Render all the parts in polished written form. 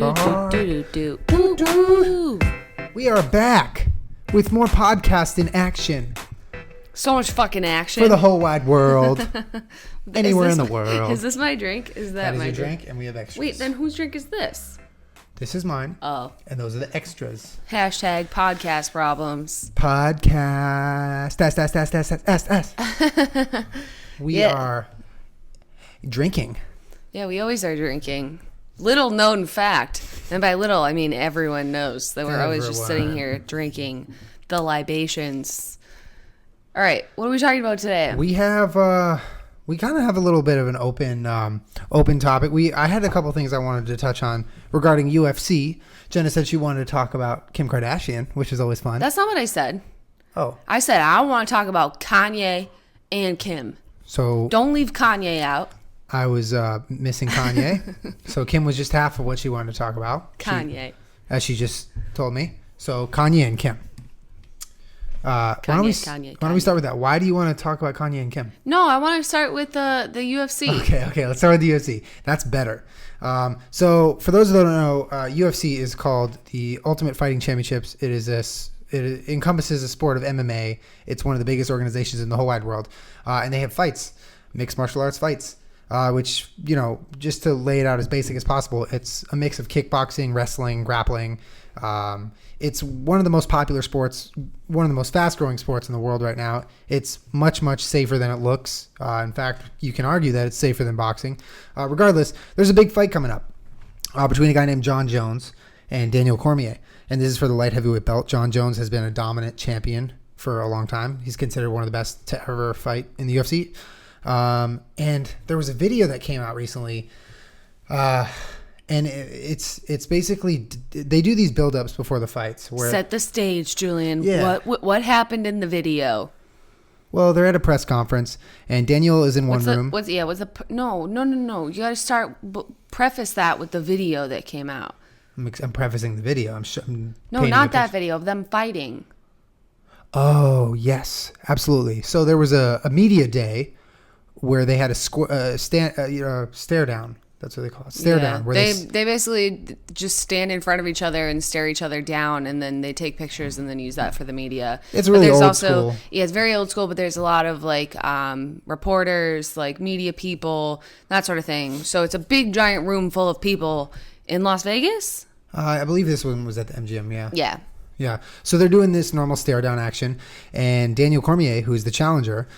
We are back with more podcast in action. So much fucking action. For the whole wide world. Anywhere in the world. Is this my drink? Is that my your drink? And we have extras. Wait, then whose drink is this? This is mine. Oh. And those are the extras. Hashtag podcast problems. Podcast. We are drinking. Yeah, we always are drinking. Little known fact, and by little I mean everyone knows that we're always just sitting here drinking the libations. All right, what are we talking about today? We have we kind of have a little bit of an open topic. I had a couple things I wanted to touch on regarding UFC. Jenna said she wanted to talk about Kim Kardashian, which is always fun. That's not what I said. Oh. I said I want to talk about Kanye and Kim. So don't leave Kanye out. I was missing Kanye. So Kim was just half of what she wanted to talk about. Kanye. As she just told me. So Kanye and Kim. Why don't we start with that? Why do you want to talk about Kanye and Kim? No, I want to start with the UFC. Okay. Let's start with the UFC. That's better. So for those that don't know, UFC is called the Ultimate Fighting Championships. It encompasses a sport of MMA. It's one of the biggest organizations in the whole wide world. And they have fights, mixed martial arts fights. Which, just to lay it out as basic as possible, it's a mix of kickboxing, wrestling, grappling. It's one of the most popular sports, one of the most fast-growing sports in the world right now. It's much, much safer than it looks. In fact, you can argue that it's safer than boxing. Regardless, there's a big fight coming up between a guy named Jon Jones and Daniel Cormier. And this is for the light heavyweight belt. Jon Jones has been a dominant champion for a long time. He's considered one of the best to ever fight in the UFC. And there was a video that came out recently, and it's basically, they do these build-ups before the fights. Where, set the stage, Julian. Yeah. What happened in the video? Well, they're at a press conference, and Daniel is in one room. No. You got to start, preface that with the video that came out. I'm prefacing the video. No, not that video of them fighting. Oh, yes, absolutely. So there was a media day where they had a stare down. That's what they call it. Stare down. Where they basically just stand in front of each other and stare each other down, and then they take pictures and then use that for the media. It's really old school. Yeah, it's very old school, but there's a lot of reporters, media people, that sort of thing. So it's a big giant room full of people in Las Vegas. I believe this one was at the MGM. Yeah. Yeah. Yeah. So they're doing this normal stare down action, and Daniel Cormier, who is the challenger,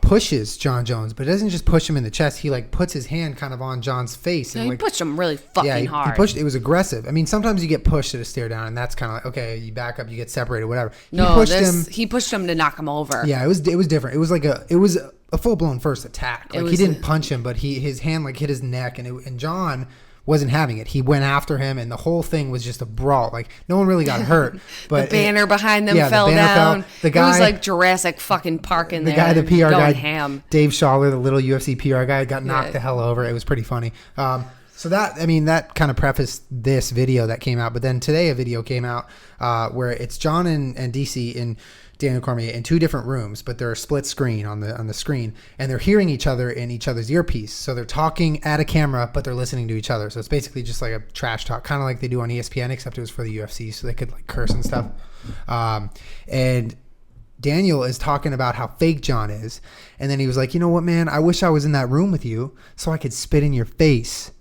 pushes Jon Jones, but doesn't just push him in the chest. He puts his hand kind of on Jon's face. Yeah, and he pushed him really fucking hard. He pushed. It was aggressive. I mean, sometimes you get pushed at a stare down, and that's kind of like, okay, you back up, you get separated, whatever. He pushed him to knock him over. Yeah, it was different. It was a full blown first attack. He didn't punch him, but his hand hit his neck, and Jon wasn't having it. He went after him, and the whole thing was just a brawl. No one really got hurt. But the banner behind them fell down. The guy, it was like Jurassic fucking Park in there. The PR guy, ham. Dave Schaller, the little UFC PR guy, got knocked the hell over. It was pretty funny. So that kind of prefaced this video that came out. But then today a video came out where it's Jon and DC and Daniel Cormier in two different rooms, but they're a split screen on the screen, and they're hearing each other in each other's earpiece. So they're talking at a camera, but they're listening to each other. So it's basically just like a trash talk, kind of like they do on ESPN, except it was for the UFC, so they could curse and stuff. And Daniel is talking about how fake Jon is, and then he was like, "You know what, man? I wish I was in that room with you so I could spit in your face."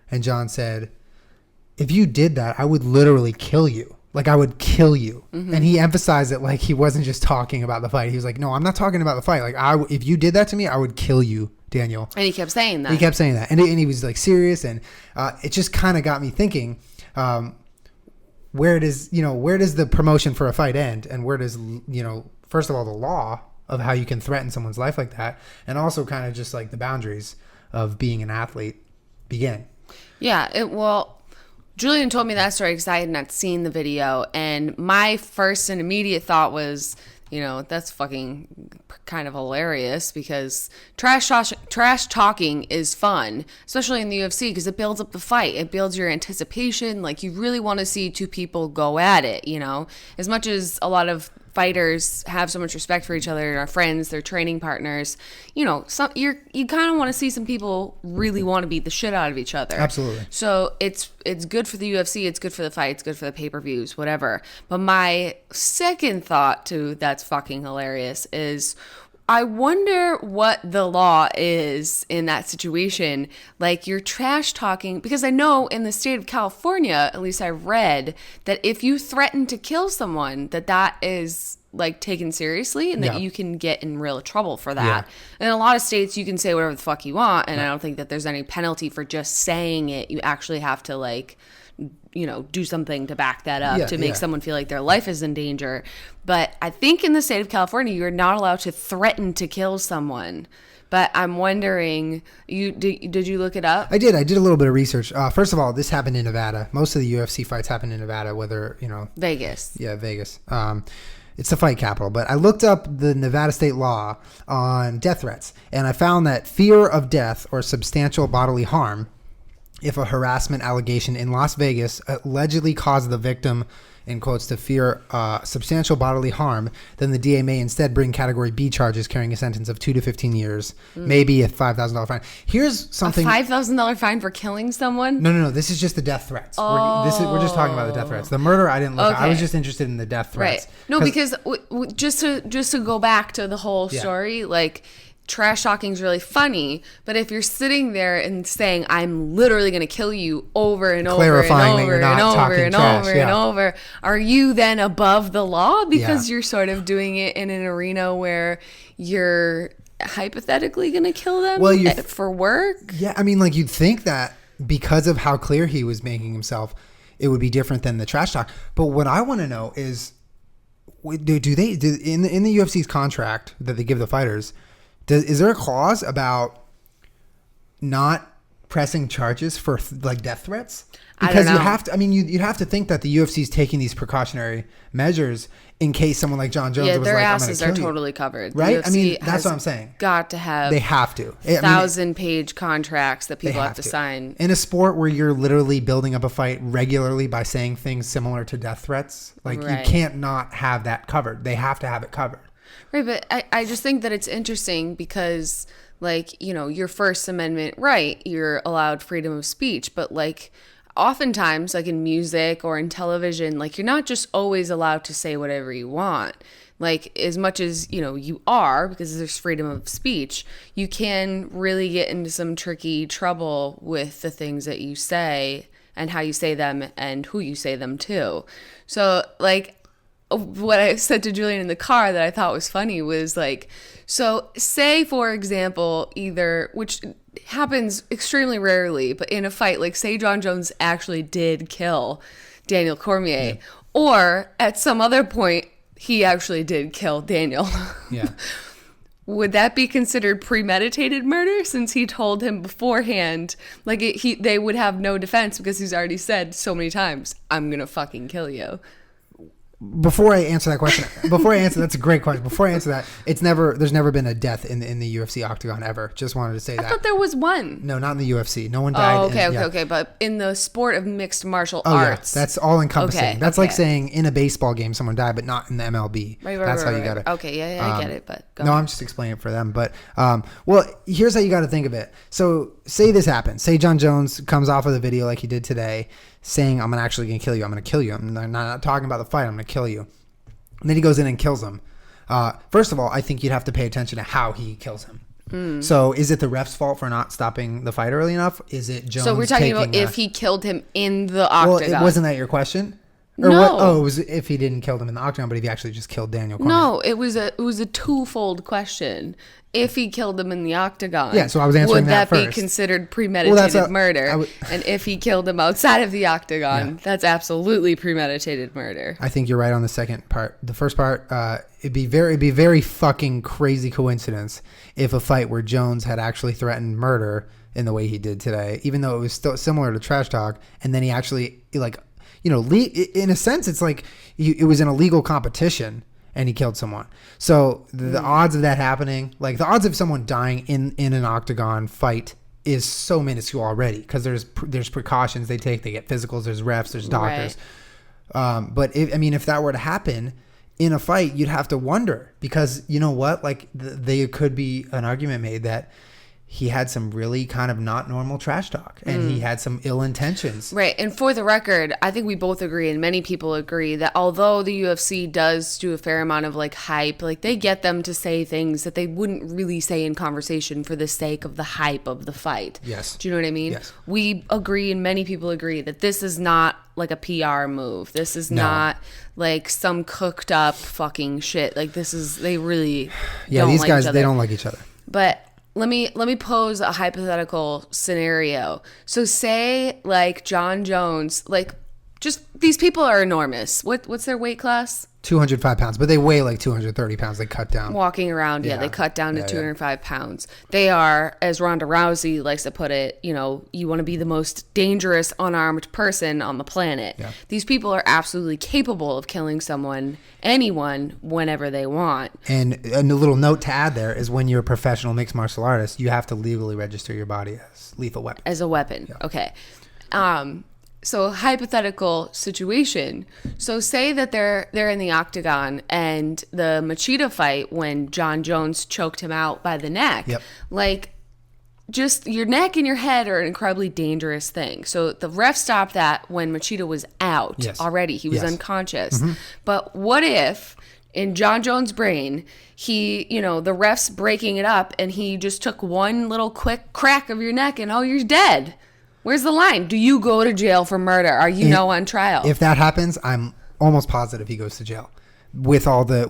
And Jon said, "If you did that, I would literally kill you. I would kill you." Mm-hmm. And he emphasized it he wasn't just talking about the fight. He was like, "No, I'm not talking about the fight. If you did that to me, I would kill you, Daniel." And he kept saying that. And he was serious. And it just kind of got me thinking, where does the promotion for a fight end? And where does, first of all, the law of how you can threaten someone's life like that, and also kind of just the boundaries of being an athlete begin? Yeah, Julian told me that story because I had not seen the video, and my first and immediate thought was, that's fucking kind of hilarious because trash talking is fun, especially in the UFC because it builds up the fight. It builds your anticipation. You really want to see two people go at it, As much as a lot of fighters have so much respect for each other and are friends, they're training partners, you know, you kind of want to see some people really want to beat the shit out of each other. Absolutely. So it's good for the UFC, it's good for the fights, good for the pay-per-views, whatever. But my second thought to that's fucking hilarious is I wonder what the law is in that situation. Like, you're trash talking, because I know in the state of California, at least I've read, that if you threaten to kill someone, that is like taken seriously, and that you can get in real trouble for that. In a lot of states, you can say whatever the fuck you want, and I don't think that there's any penalty for just saying it. You actually have to, like, you know, do something to back that up to make someone feel like their life is in danger. But I think in the state of California, you're not allowed to threaten to kill someone. But I'm wondering, did you look it up? I did a little bit of research. First of all, this happened in Nevada. Most of the UFC fights happen in Nevada, whether, you know, Vegas. Yeah, Vegas. It's the fight capital. But I looked up the Nevada state law on death threats, and I found that fear of death or substantial bodily harm, if a harassment allegation in Las Vegas allegedly caused the victim, in quotes, to fear substantial bodily harm, then the DA may instead bring Category B charges carrying a sentence of 2 to 15 years, maybe a $5,000 fine. Here's something. A $5,000 fine for killing someone? No. This is just the death threats. Oh. We're just talking about the death threats. The murder, I didn't look at. I was just interested in the death threats. Right. No, because just to go back to the whole story, like, trash talking is really funny, but if you're sitting there and saying, I'm literally going to kill you over and over and over and over and over and over, are you then above the law because you're sort of doing it in an arena where you're hypothetically going to kill them for work? Yeah, I mean, like, you'd think that because of how clear he was making himself, it would be different than the trash talk. But what I want to know is, do they in the UFC's contract that they give the fighters, is there a clause about not pressing charges for like death threats? Because you have to. I mean, you'd have to think that the UFC is taking these precautionary measures in case someone like John Jones was their like, asses are totally covered, right? I mean, that's what I'm saying. Got to have. They have to. 1,000-page contracts that people have to sign in a sport where you're literally building up a fight regularly by saying things similar to death threats. Like, you can't not have that covered. They have to have it covered. Right, but I just think that it's interesting because, like, you know, your First Amendment right, you're allowed freedom of speech, but, like, oftentimes, like in music or in television, like, you're not just always allowed to say whatever you want. Like, as much as, you know, you are, because there's freedom of speech, you can really get into some tricky trouble with the things that you say and how you say them and who you say them to. So, like, what I said to Julian in the car that I thought was funny was, like, so say, for example, which happens extremely rarely, but in a fight, like, say John Jones actually did kill Daniel Cormier, or at some other point, he actually did kill Daniel. Yeah. Would that be considered premeditated murder, since he told him beforehand, like, they would have no defense because he's already said so many times, I'm going to fucking kill you? Before I answer that question, that's a great question. Before I answer that, there's never been a death in the UFC octagon ever. Just wanted to say that. I thought there was one. No, not in the UFC. No one died. Okay. But in the sport of mixed martial arts. Yeah. That's all encompassing. That's like saying in a baseball game someone died, but not in the MLB. Right. That's how you got it. Okay, I get it. But go I'm just explaining it for them. But well, here's how you got to think of it. So say this happens. Say John Jones comes off of the video like he did today, saying, I'm actually going to kill you. I'm going to kill you. I'm not talking about the fight. I'm going to kill you. And then he goes in and kills him. First of all, I think you'd have to pay attention to how he kills him. So is it the ref's fault for not stopping the fight early enough? Is it Jones? So we're talking about if he killed him in the octagon. Well, wasn't that your question? Or no. What? Oh, it was if he didn't kill him in the octagon, but if he actually just killed Daniel Cormier. No, it was a twofold question. If he killed him in the octagon, yeah, so I was answering that first. Would that be considered premeditated murder? And if he killed him outside of the octagon, that's absolutely premeditated murder. I think you're right on the second part. The first part, it'd be very fucking crazy coincidence if a fight where Jones had actually threatened murder in the way he did today, even though it was still similar to trash talk, and then he actually, like, you know, in a sense, it's like it was an illegal competition. And he killed someone. So the odds of that happening, like the odds of someone dying in an octagon fight is so minuscule already, because there's precautions they take. They get physicals. There's refs. There's doctors. Right. But if that were to happen, in a fight, you'd have to wonder, because you know what? Like there could be an argument made that he had some really kind of not normal trash talk, and he had some ill intentions. Right. And for the record, I think we both agree, and many people agree, that although the UFC does do a fair amount of like hype, like they get them to say things that they wouldn't really say in conversation for the sake of the hype of the fight. Yes. Do you know what I mean? Yes. We agree, and many people agree, that this is not like a PR move. This is not like some cooked up fucking shit. Like this is, they really don't these like guys, each other. they don't like each other. But let me pose a hypothetical scenario. So say like John Jones, like just these people are enormous. What's their weight class? 205 pounds, but they weigh like 230 pounds. They cut down. Walking around, they cut down to 205 pounds. They are, as Ronda Rousey likes to put it, you want to be the most dangerous unarmed person on the planet. Yeah. These people are absolutely capable of killing anyone, whenever they want. And a little note to add there is, when you're a professional mixed martial artist, you have to legally register your body as lethal weapon. As a weapon, yeah. Okay. So hypothetical situation. So say that they're in the octagon, and the Machado fight, when John Jones choked him out by the neck. Yep. Like, just your neck and your head are an incredibly dangerous thing. So the ref stopped that when Machado was out already. He was unconscious. Mm-hmm. But what if, in John Jones' brain, he, the ref's breaking it up, and he just took one little quick crack of your neck, and you're dead? Where's the line? Do you go to jail for murder? Are you on trial? If that happens, I'm almost positive he goes to jail. With all the.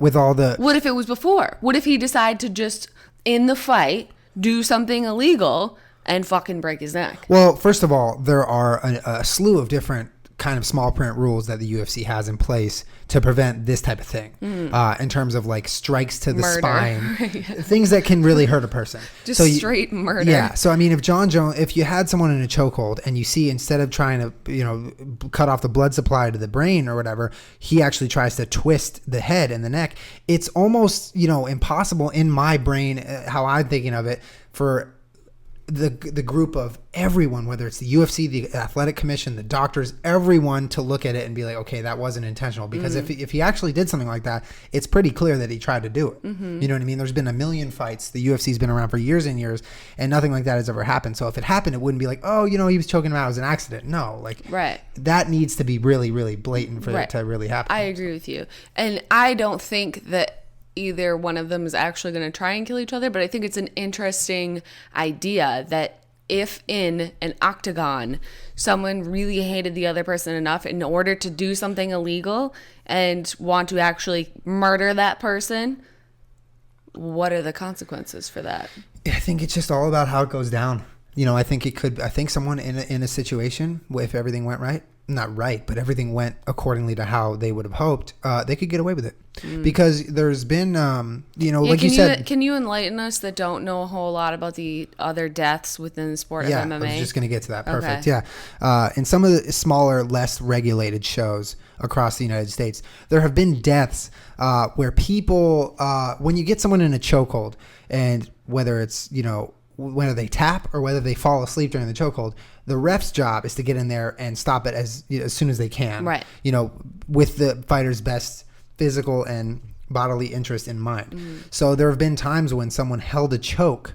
What if it was before? What if he decided to just, in the fight, do something illegal and fucking break his neck? Well, first of all, there are a slew of different kind of small print rules that the UFC has in place to prevent this type of thing, in terms of like strikes to the spine, things that can really hurt a person. Just straight murder. Yeah. So I mean, if you had someone in a chokehold, and you see, instead of trying to cut off the blood supply to the brain or whatever, he actually tries to twist the head and the neck. It's almost impossible in my brain, how I'm thinking of it, for the group of everyone, whether it's the UFC, the athletic commission, the doctors, everyone, to look at it and be like, okay, that wasn't intentional. Because if he actually did something like that, it's pretty clear that he tried to do it. Mm-hmm. You know what I mean? There's been a million fights. The UFC's been around for years and years, and nothing like that has ever happened. So if it happened, it wouldn't be like, he was choking him out, it was an accident. No, that needs to be really, really blatant for it to really happen. I agree with you. And I don't think that either one of them is actually going to try and kill each other, but I think it's an interesting idea that if in an octagon someone really hated the other person enough in order to do something illegal and want to actually murder that person, what are the consequences for that? I think it's just all about how it goes down. I think someone in a situation, if everything went right, not right, but everything went accordingly to how they would have hoped, they could get away with it. Because there's been, like you said. Can you enlighten us that don't know a whole lot about the other deaths within the sport of MMA? I was just going to get to that. Perfect. Okay. Yeah. In some of the smaller, less regulated shows across the United States, there have been deaths where people, when you get someone in a chokehold, and whether it's, whether they tap or whether they fall asleep during the chokehold, the ref's job is to get in there and stop it as soon as they can. Right. With the fighter's best physical and bodily interest in mind. So there have been times when someone held a choke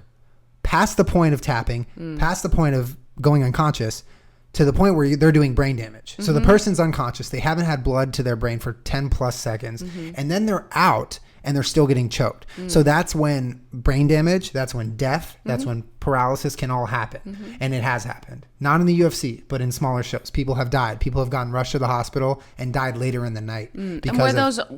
past the point of tapping, past the point of going unconscious, to the point where they're doing brain damage. So the person's unconscious. They haven't had blood to their brain for 10 plus seconds. And then they're out and they're still getting choked. So that's when brain damage, that's when death, that's when paralysis can all happen. And it has happened. Not in the UFC, but in smaller shows. People have died. People have gotten rushed to the hospital and died later in the night. And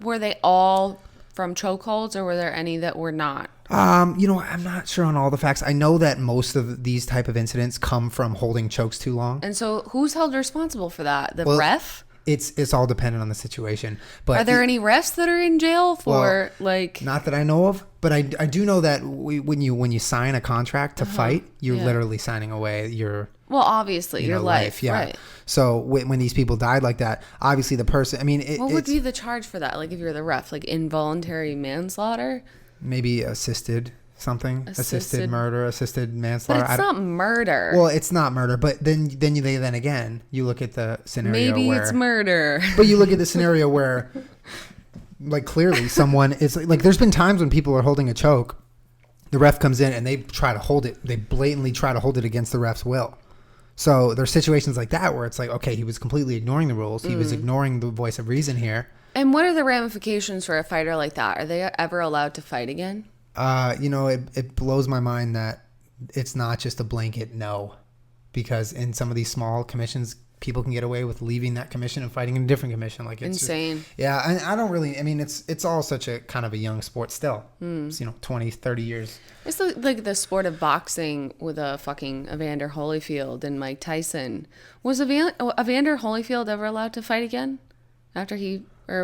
were they all from chokeholds, or were there any that were not? I'm not sure on all the facts. I know that most of these type of incidents come from holding chokes too long. And so who's held responsible for that? The ref? It's all dependent on the situation. But are there any refs that are in jail for not that I know of, but I do know that when you sign a contract to fight, you're literally signing away your obviously your life. Yeah. Right. So when these people died like that, obviously the person. I mean, what would be the charge for that? Like if you're the ref, like involuntary manslaughter, maybe assisted murder, assisted manslaughter. But it's not murder. Well, it's not murder, but then again, you look at the scenario maybe it's murder. But you look at the scenario where like clearly someone is like, there's been times when people are holding a choke, the ref comes in and they try to hold it. They blatantly try to hold it against the ref's will. So there's situations like that where it's like, okay, he was completely ignoring the rules. He was ignoring the voice of reason here. And what are the ramifications for a fighter like that? Are they ever allowed to fight again? It blows my mind that it's not just a blanket no, because in some of these small commissions, people can get away with leaving that commission and fighting in a different commission. Like, it's insane. And I don't really, I mean, it's all such a kind of a young sport still. It's, 20, 30 years. It's like the sport of boxing with a fucking Evander Holyfield and Mike Tyson. Was Evander Holyfield ever allowed to fight again after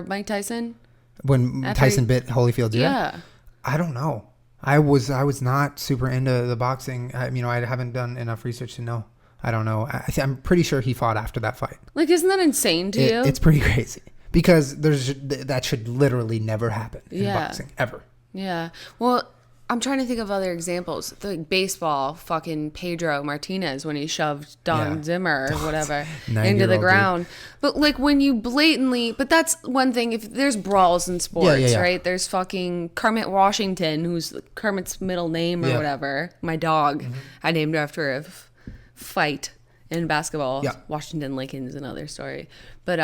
Mike Tyson? When Tyson bit Holyfield's ear? Yeah. I don't know. I was not super into the boxing. I haven't done enough research to know. I don't know. I'm pretty sure he fought after that fight. Like, isn't that insane to you? It's pretty crazy because that should literally never happen in boxing ever. Yeah. Well, I'm trying to think of other examples. The baseball, fucking Pedro Martinez when he shoved Don Zimmer or whatever into the ground. Dude. But like when you blatantly, but that's one thing. If there's brawls in sports, right? There's fucking Kermit Washington, who's Kermit's middle name or whatever. My dog, I named her after a fight in basketball. Washington Lincoln is another story. But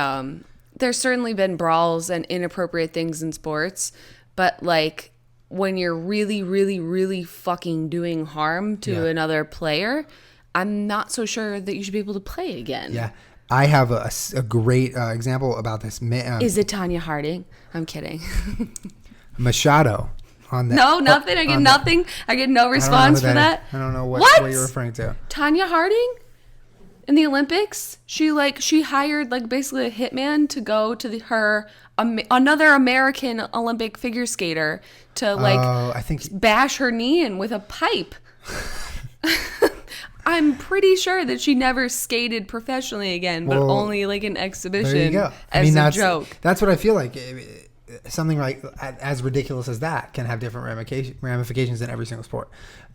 there's certainly been brawls and inappropriate things in sports. But like when you're really, really, really fucking doing harm to another player, I'm not so sure that you should be able to play again. Yeah. I have a great example about this. Is it Tanya Harding? I'm kidding. Machado. On that. No, nothing. I get nothing. I get no response for that. I don't know what you're referring to. Tanya Harding in the Olympics, she hired like basically a hitman to go to another American Olympic figure skater to bash her knee in with a pipe. I'm pretty sure that she never skated professionally again, but only like an exhibition. There you go. As a joke. That's what I feel like. Something like as ridiculous as that can have different ramifications in every single sport.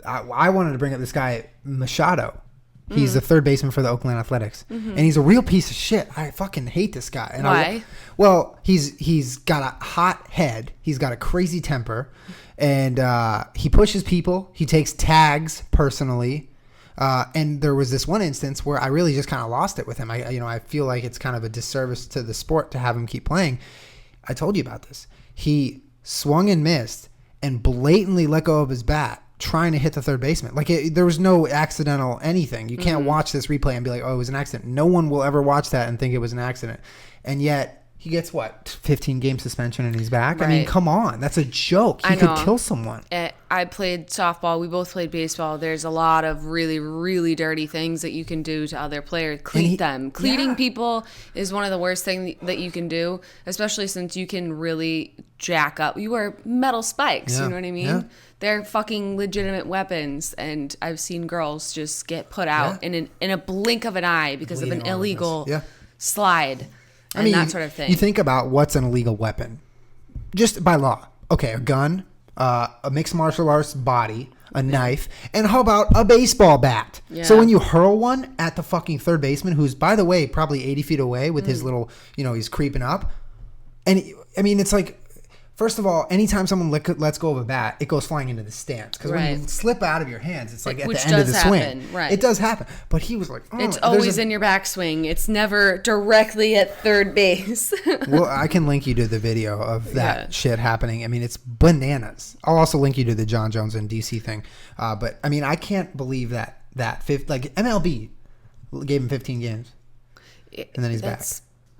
I wanted to bring up this guy Machado. He's the third baseman for the Oakland Athletics, and he's a real piece of shit. I fucking hate this guy. And why? Well, he's got a hot head. He's got a crazy temper, and he pushes people. He takes tags personally. And there was this one instance where I really just kind of lost it with him. I feel like it's kind of a disservice to the sport to have him keep playing. I told you about this. He swung and missed and blatantly let go of his bat trying to hit the third baseman. Like there was no accidental anything. You can't watch this replay and be like, oh, it was an accident. No one will ever watch that and think it was an accident. And yet he gets 15 game suspension and he's back. Right. I mean, come on. That's a joke. He could kill someone. I played softball. We both played baseball. There's a lot of really, really dirty things that you can do to other players. Cleat them. Cleating people is one of the worst things that you can do, especially since you can really jack up. You wear metal spikes. You know what I mean? Yeah. They're fucking legitimate weapons. And I've seen girls just get put out in a blink of an eye because of an illegal slide. And that sort of thing. You think about what's an illegal weapon. Just by law. Okay, a gun, a mixed martial arts body, a knife, and how about a baseball bat? Yeah. So when you hurl one at the fucking third baseman, who's, by the way, probably 80 feet away with his little, he's creeping up. And, it's like, first of all, anytime someone lets go of a bat, it goes flying into the stands. Because when you slip out of your hands, it's like at the end of the swing. Right. It does happen. But he was like, it's always in your backswing. It's never directly at third base. Well, I can link you to the video of that shit happening. I mean, it's bananas. I'll also link you to the John Jones and DC thing. But, I can't believe that MLB gave him 15 games. And then he's back.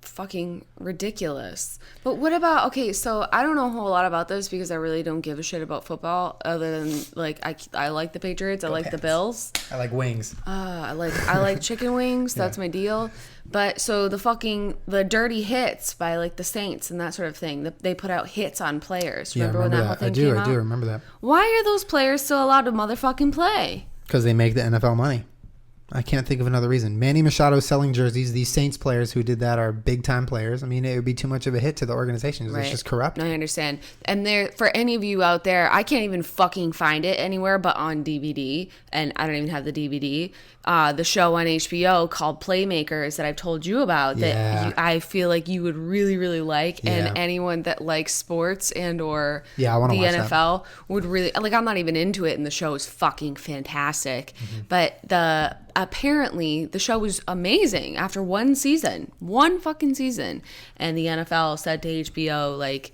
Fucking ridiculous. But what about, so I don't know a whole lot about this because I really don't give a shit about football other than I like the Patriots, I like the Bills, I like wings, I like chicken wings. That's my deal. But so the dirty hits by like the Saints and that sort of thing, they put out hits on players. Remember when that whole thing came out? I do remember that. Why are those players still allowed to motherfucking play? Because they make the NFL money. I can't think of another reason. Manny Machado selling jerseys. These Saints players who did that are big time players. I mean, it would be too much of a hit to the organization. It's just corrupt. No, I understand. And there, for any of you out there, I can't even fucking find it anywhere but on DVD. And I don't even have the DVD. The show on HBO called Playmakers that I've told you about that I feel like you would really, really like. Yeah. And anyone that likes sports and or the NFL would really, like, I'm not even into it, and the show is fucking fantastic. Mm-hmm. But apparently the show was amazing after one fucking season. And the NFL said to HBO, like,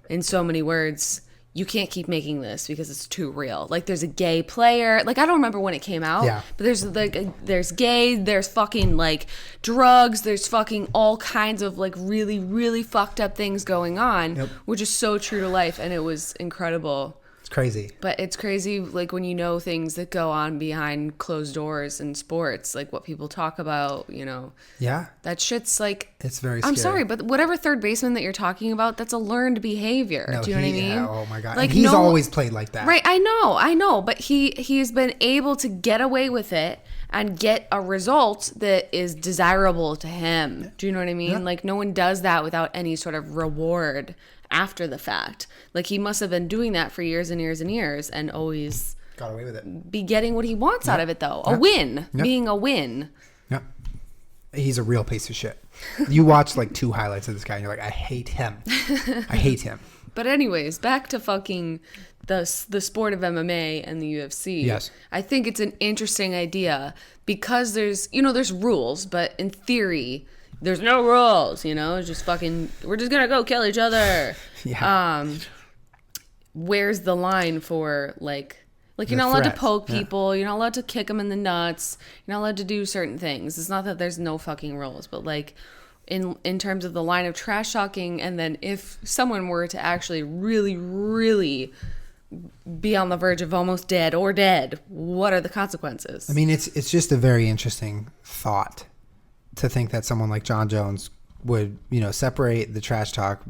in so many words, you can't keep making this because it's too real. Like, there's a gay player. Like, I don't remember when it came out. Yeah. But there's gay, there's fucking, like, drugs, there's fucking all kinds of, like, really, really fucked up things going on, which is so true to life, and it was incredible. It's crazy. But it's crazy, like, when you know things that go on behind closed doors in sports, like what people talk about, you know. Yeah. That shit's like... It's very scary. I'm sorry, but whatever third baseman that you're talking about, that's a learned behavior. No, do you know what I mean? Yeah, oh my God. Like, he's always played like that. Right, I know. But he's been able to get away with it and get a result that is desirable to him. Do you know what I mean? Yeah. Like, no one does that without any sort of reward after the fact. Like, he must have been doing that for years and years and years and always got away with it. Be getting what he wants out of it, though. A win. Being a win. Yeah. He's a real piece of shit. You watch like 2 highlights of this guy and you're like, I hate him. I hate him. But anyways, back to fucking the sport of MMA and the UFC. Yes. I think it's an interesting idea because there's rules, but in theory, there's no rules, it's just fucking, we're just going to go kill each other. Yeah. Where's the line for, like you're not allowed to poke people. You're not allowed to kick them in the nuts. You're not allowed to do certain things. It's not that there's no fucking rules, but, like, in terms of the line of trash talking, and then if someone were to actually really, really be on the verge of almost dead, what are the consequences? I mean, it's just a very interesting thought to think that someone like Jon Jones would, separate the trash talk,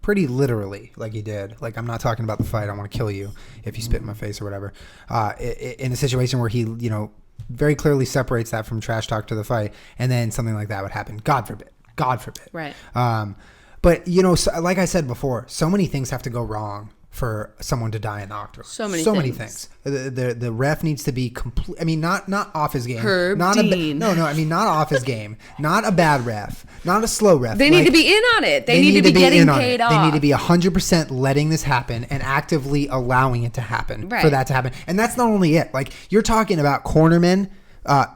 pretty literally like he did. Like, I'm not talking about the fight. I want to kill you if you spit in my face or whatever. In a situation where he, very clearly separates that from trash talk to the fight, and then something like that would happen. God forbid. Right. But, like I said before, so many things have to go wrong for someone to die in the octagon. So many things. The ref needs to be complete. I mean, not off his game. Herb not Dean. I mean, not off his game. Not a bad ref. Not a slow ref. They need to be in on it. They need to be getting paid off. They need to be 100% letting this happen and actively allowing it to happen for that to happen. And that's not only it. Like, you're talking about cornermen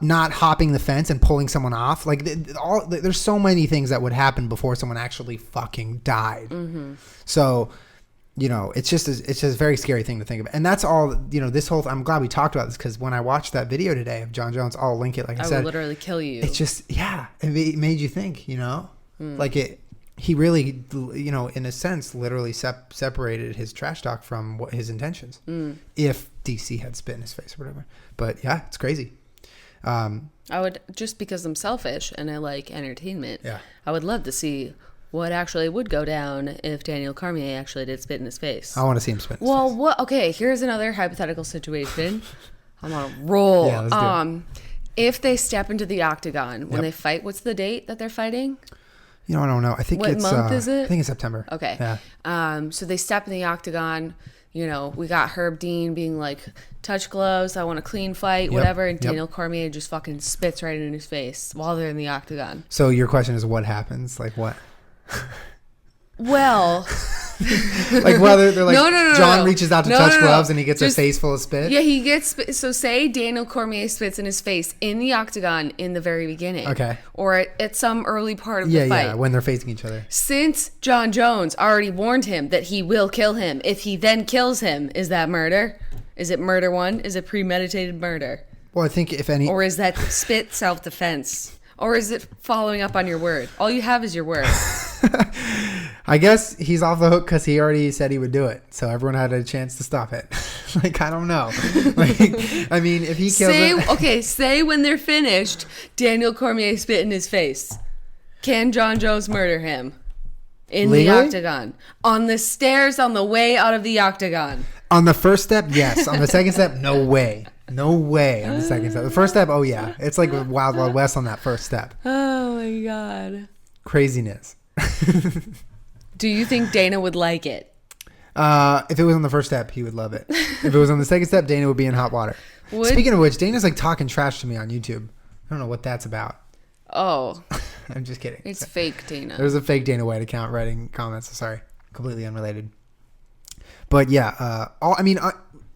not hopping the fence and pulling someone off. Like, there's so many things that would happen before someone actually fucking died. Mm-hmm. So, it's just a very scary thing to think about. And that's all, this whole, I'm glad we talked about this, because when I watched that video today of Jon Jones, I'll link it, like I said. I would literally kill you. It's just, it made you think, like he really, in a sense, literally separated his trash talk from his intentions. If DC had spit in his face or whatever. But yeah, it's crazy. I would, just because I'm selfish and I like entertainment, I would love to see what actually would go down if Daniel Cormier actually did spit in his face. I want to see him spit in his face. Well, okay, here's another hypothetical situation. I'm on a roll. Yeah, let's do it. If they step into the octagon when they fight, what's the date that they're fighting? I don't know. I think what month is it? I think it's September. Okay. Yeah. So they step in the octagon. We got Herb Dean being like, touch gloves, I want a clean fight, whatever. And Daniel Cormier just fucking spits right in his face while they're in the octagon. So your question is, what happens? Like, what? Well, like whether they're like, no, John reaches out to touch gloves and he gets a face full of spit. Yeah, he gets so say Daniel Cormier spits in his face in the octagon in the very beginning, or at some early part of the fight, when they're facing each other. Since Jon Jones already warned him that he will kill him if he then kills him, is that murder? Is it murder one? Is it premeditated murder? Well, I think if any, or is that spit self-defense? Or is it following up on your word? All you have is your word. I guess he's off the hook because he already said he would do it. So everyone had a chance to stop it. Like, I don't know. Like, I mean, if he kills it. Say when they're finished, Daniel Cormier spit in his face. Can Jon Jones murder him? In the octagon. On the stairs on the way out of the octagon. On the first step, yes. On the second step, no way. No way on the second step. The first step, oh yeah. It's like Wild Wild West on that first step. Oh my God. Craziness. Do you think Dana would like it? If it was on the first step, he would love it. If it was on the second step, Dana would be in hot water. Speaking of which, Dana's like talking trash to me on YouTube. I don't know what that's about. Oh. I'm just kidding. It's fake Dana. There's a fake Dana White account writing comments. Sorry. Completely unrelated. But yeah,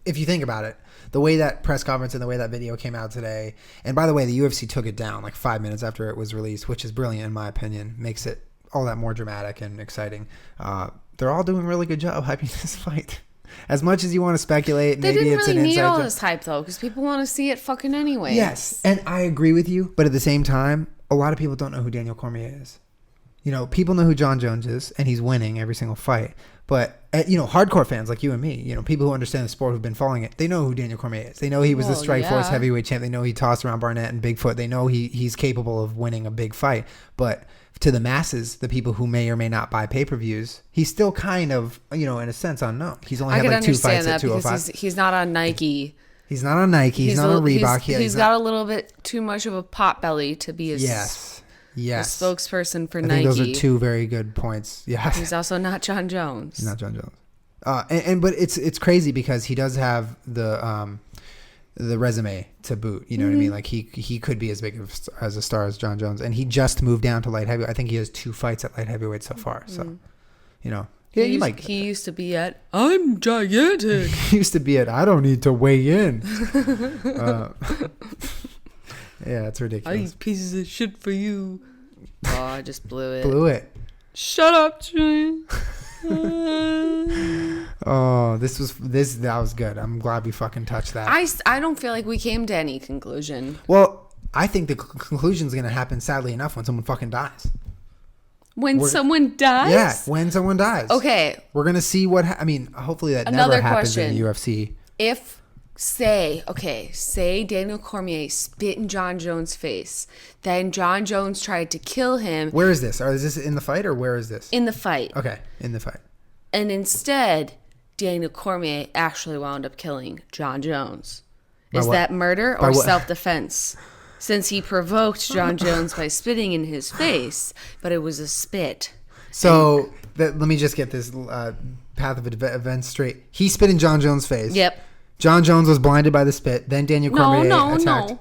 if you think about it, the way that press conference and the way that video came out today, and by the way, the UFC took it down like 5 minutes after it was released, which is brilliant in my opinion. Makes it all that more dramatic and exciting. They're all doing a really good job hyping this fight. As much as you want to speculate, they maybe didn't it's really an need inside all job. this hype though, because people want to see it fucking anyway. Yes, and I agree with you, but at the same time, a lot of people don't know who Daniel Cormier is. You know, people know who John Jones is, and he's winning every single fight. But, hardcore fans like you and me, people who understand the sport, who've been following it, they know who Daniel Cormier is. They know he was the Strikeforce heavyweight champ. They know he tossed around Barnett and Bigfoot. They know he's capable of winning a big fight. But to the masses, the people who may or may not buy pay-per-views, he's still kind of, in a sense, unknown. He's only had like 2 fights at 205. Because he's not on Nike. He's not on Nike. He's not on Reebok. He's got a little bit too much of a pot belly to be a Yes. spokesperson for I Nike. think those are 2 very good points. Yeah. He's also not John Jones. He's not John Jones. But it's crazy because he does have the resume to boot. You know what I mean? Like he could be as big as a star as John Jones, and he just moved down to light heavyweight. I think he has 2 fights at light heavyweight so far. So, He used to be at I'm gigantic. He used to be at I don't need to weigh in. Yeah, it's ridiculous. I eat pieces of shit for you. Oh, I just blew it. Shut up, Julian. Oh, that was good. I'm glad we fucking touched that. I don't feel like we came to any conclusion. Well, I think the conclusion is going to happen, sadly enough, when someone fucking dies. When someone dies? Yeah, when someone dies. Okay. We're going to see hopefully that Another never happens question. in the UFC. If, say Daniel Cormier spit in John Jones' face, then John Jones tried to kill him. Where is this? Is this in the fight or where is this? In the fight. Okay, in the fight. And instead, Daniel Cormier actually wound up killing John Jones. Is that murder or self-defense? Since he provoked John Jones by spitting in his face, but it was a spit. So let me just get this path of events straight. He spit in John Jones' face. Yep. John Jones was blinded by the spit. Then Daniel Cormier attacked. No.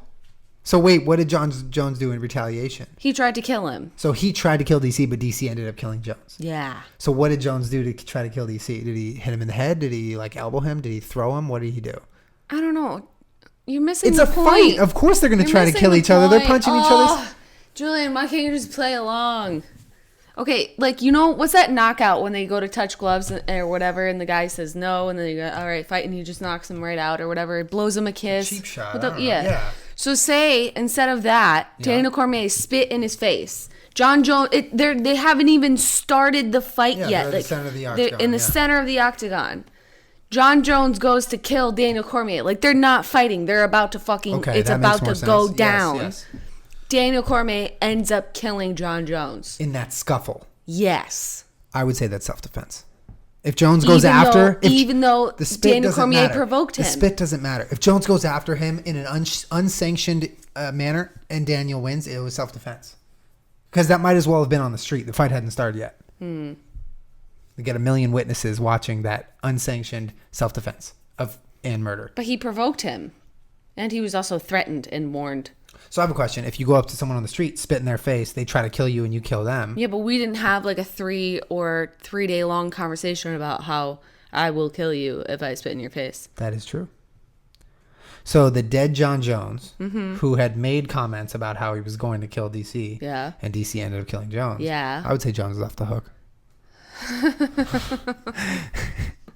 So wait, what did John Jones do in retaliation? He tried to kill him. So he tried to kill DC, but DC ended up killing Jones. Yeah. So what did Jones do to try to kill DC? Did he hit him in the head? Did he elbow him? Did he throw him? What did he do? I don't know. You're missing It's the a point. fight. Of course they're going to try to kill each other. They're punching each other's. Julian, why can't you just play along? Okay, what's that knockout when they go to touch gloves or whatever, and the guy says no, and then you go, all right, fight, and he just knocks him right out or whatever, blows him a kiss. Cheap shot. Yeah. So say, instead of that, Daniel Cormier spit in his face. John Jones, they haven't even started the fight yet. They're in the center of the octagon. They're in the center of the octagon. John Jones goes to kill Daniel Cormier. They're not fighting. They're about to it's about to go down. Yes. Daniel Cormier ends up killing John Jones. In that scuffle. Yes. I would say that's self-defense. If Jones goes after... Even though Daniel Cormier provoked him. The spit doesn't matter. If Jones goes after him in an unsanctioned manner and Daniel wins, it was self-defense. Because that might as well have been on the street. The fight hadn't started yet. We get 1 million witnesses watching that unsanctioned self-defense and murder. But he provoked him. And he was also threatened and warned. So I have a question. If you go up to someone on the street, spit in their face, they try to kill you and you kill them. Yeah, but we didn't have a 3 or 3 day long conversation about how I will kill you if I spit in your face. That is true. So the dead John Jones, who had made comments about how he was going to kill DC, and DC ended up killing Jones. Yeah. I would say Jones is off the hook.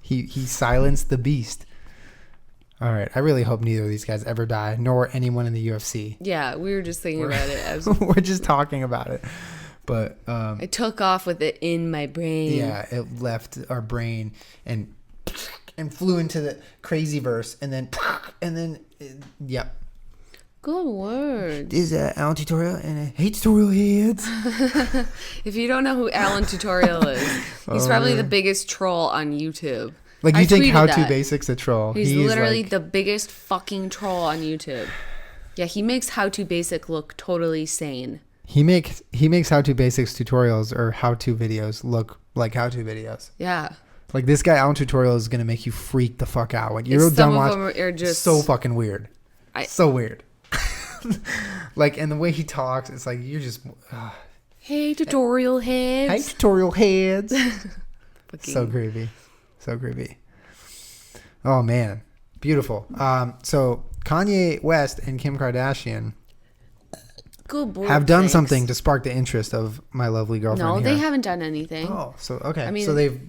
He silenced the beast. All right. I really hope neither of these guys ever die, nor anyone in the UFC. Yeah, we were just thinking about it. We're just talking about it. But I took off with it in my brain. Yeah, it left our brain and flew into the crazy verse, and then yep. Good word. This is Alan Tutorial and Hey Tutorial Heads. If you don't know who Alan Tutorial is, he's probably the biggest troll on YouTube. Like, you think tweeted How To that. Basics a troll? He's literally like, the biggest fucking troll on YouTube. Yeah, he makes How To Basic look totally sane. he makes How To Basics tutorials or how to videos look like how to videos. Yeah. Like, this guy Allen Tutorial is gonna make you freak the fuck out when you're Some done of watching. them are just So fucking weird. So weird. Like, and the way he talks, it's like you're just. Hey, tutorial heads. Hey, tutorial heads. Fucking- So creepy. So creepy. Oh man, beautiful. So Kanye West and Kim Kardashian Good boy, have done thanks. something to spark the interest of my lovely girlfriend. No, here. they haven't done anything. Oh, so okay. I mean, so they've.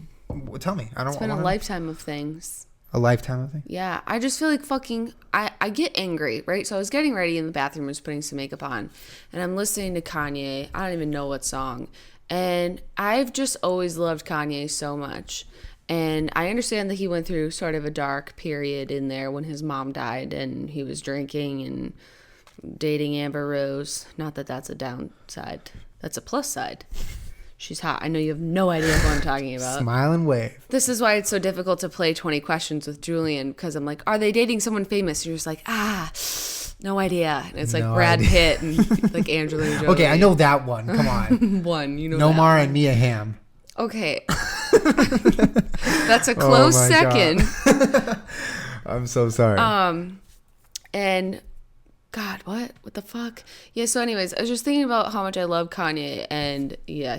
Tell me. I don't. It's been a wanna- lifetime of things. A lifetime of thing. Yeah, I just feel like fucking. I get angry, right? So I was getting ready in the bathroom, I was putting some makeup on, and I'm listening to Kanye. I don't even know what song. And I've just always loved Kanye so much. And I understand that he went through sort of a dark period in there when his mom died and he was drinking and dating Amber Rose. Not that that's a downside. That's a plus side. She's hot. I know you have no idea what I'm talking about. Smile and wave. This is why it's so difficult to play 20 questions with Julian, because I'm like, are they dating someone famous? And you're just like, no idea. And it's like No Brad idea. Pitt and like Angelina Jolie. Okay, I know that one. Come on. One, you know that Nomar one. and Mia Hamm. Okay. That's a close my second. I'm so sorry. And God, what the fuck? Yeah. So, anyways, I was just thinking about how much I love Kanye, and yeah,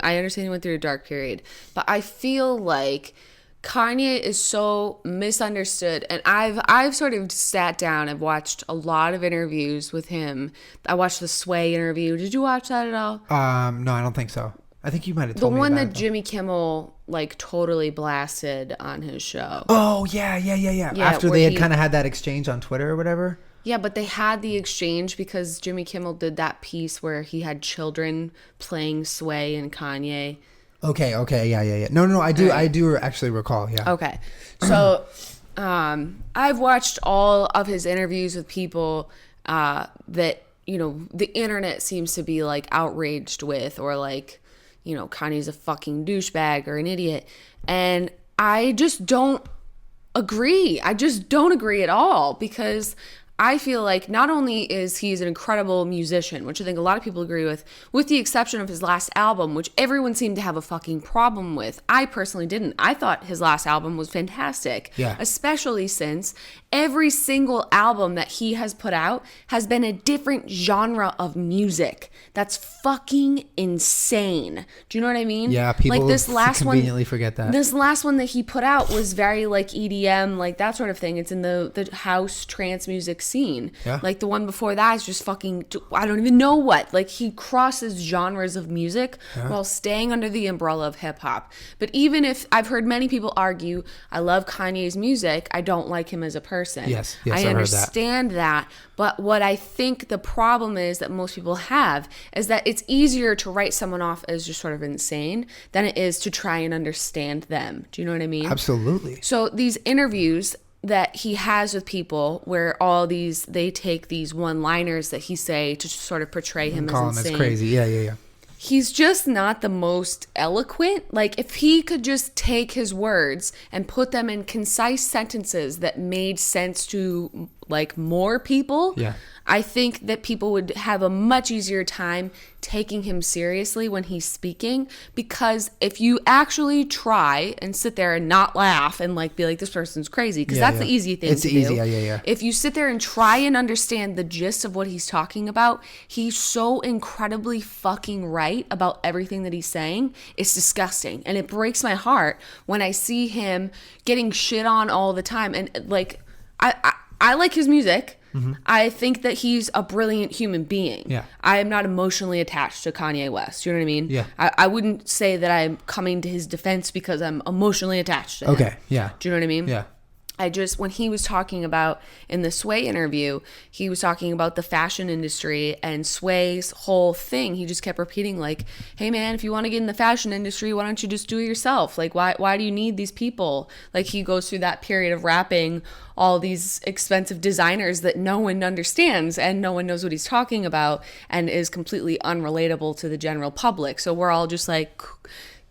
I understand he went through a dark period, but I feel like Kanye is so misunderstood, and I've sort of sat down. I've watched a lot of interviews with him. I watched the Sway interview. Did you watch that at all? No, I don't think so. I think you might have The told me one about that it, though. Jimmy Kimmel like totally blasted on his show. Oh yeah. Yeah, After where they had he- kind of had that exchange on Twitter or whatever. Yeah, but they had the exchange because Jimmy Kimmel did that piece where he had children playing Sway and Kanye. Okay, yeah. No, I do actually recall, yeah. Okay. So I've watched all of his interviews with people that, you know, the internet seems to be like outraged with, or like, you know, Kanye's a fucking douchebag or an idiot. And I just don't agree. I just don't agree at all, because I feel like not only is he an incredible musician, which I think a lot of people agree with the exception of his last album, which everyone seemed to have a fucking problem with. I personally didn't. I thought his last album was fantastic. Yeah. Especially since every single album that he has put out has been a different genre of music. That's fucking insane. Do you know what I mean? Yeah, people like this last conveniently forget that. This last one that he put out was very like EDM, like that sort of thing. It's in the house trance music scene. Yeah. Like the one before that is just fucking, I don't even know what. Like he crosses genres of music while staying under the umbrella of hip hop. But even if I've heard many people argue, I love Kanye's music, I don't like him as a person. Yes, I I've heard that. understand that. But what I think the problem is that most people have is that it's easier to write someone off as just sort of insane than it is to try and understand them. Do you know what I mean? Absolutely. So these interviews that he has with people where they take these one-liners that he say to sort of portray him Call him as as insane. crazy. Yeah. He's just not the most eloquent. Like if he could just take his words and put them in concise sentences that made sense to like more people, Yeah. I think that people would have a much easier time taking him seriously when he's speaking, because if you actually try and sit there and not laugh and like be like, this person's crazy, because Yeah, that's yeah. the easy thing It's to easy, do. yeah. If you sit there and try and understand the gist of what he's talking about, he's so incredibly fucking right about everything that he's saying. It's disgusting. And it breaks my heart when I see him getting shit on all the time. And like, I like his music. Mm-hmm. I think that he's a brilliant human being. Yeah. I am not emotionally attached to Kanye West. You know what I mean? Yeah. I wouldn't say that I'm coming to his defense because I'm emotionally attached to him. Okay, yeah. Do you know what I mean? Yeah. When he was talking about in the Sway interview, he was talking about the fashion industry and Sway's whole thing. He just kept repeating like, hey man, if you want to get in the fashion industry, why don't you just do it yourself? Like, why do you need these people? Like he goes through that period of rapping all these expensive designers that no one understands and no one knows what he's talking about and is completely unrelatable to the general public. So we're all just like,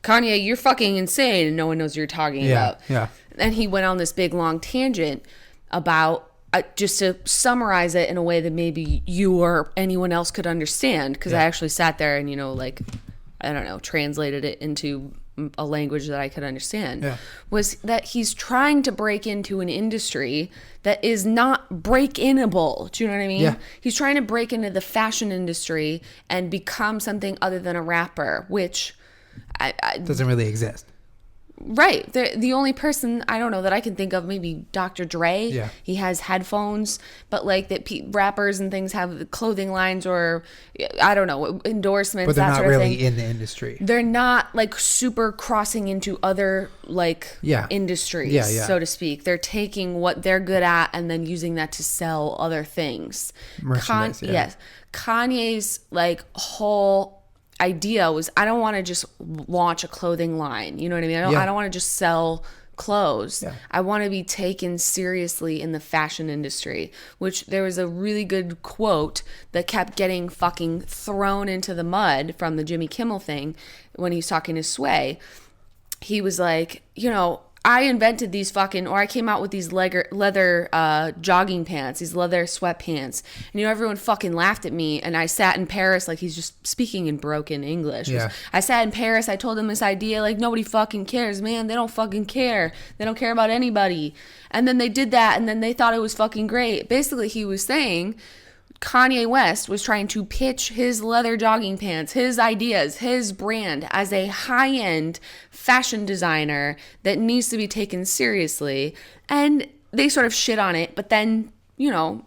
Kanye, you're fucking insane, and no one knows what you're talking about. Yeah. And he went on this big long tangent about, just to summarize it in a way that maybe you or anyone else could understand, because I actually sat there and, translated it into a language that I could understand, was that he's trying to break into an industry that is not break-inable. Do you know what I mean? Yeah. He's trying to break into the fashion industry and become something other than a rapper, which doesn't really exist. Right. The only person, I don't know, that I can think of, maybe Dr. Dre. Yeah. He has headphones, but like that rappers and things have clothing lines or, I don't know, endorsements, But they're that not sort of really thing. in the industry. They're not like super crossing into other industries, so to speak. They're taking what they're good at and then using that to sell other things. Merchandise, Yes. Kanye's like whole idea was, I don't want to just launch a clothing line. You know what I mean? I don't want to just sell clothes. Yeah. I want to be taken seriously in the fashion industry, which there was a really good quote that kept getting fucking thrown into the mud from the Jimmy Kimmel thing when he's talking to Sway. He was like, I invented these I came out with these leather jogging pants, these leather sweatpants. And, everyone fucking laughed at me. And I sat in Paris, like he's just speaking in broken English. Yeah. I sat in Paris, I told them this idea, like nobody fucking cares, man. They don't fucking care. They don't care about anybody. And then they did that and then they thought it was fucking great. Basically, he was saying Kanye West was trying to pitch his leather jogging pants, his ideas, his brand as a high-end fashion designer that needs to be taken seriously. And they sort of shit on it. But then,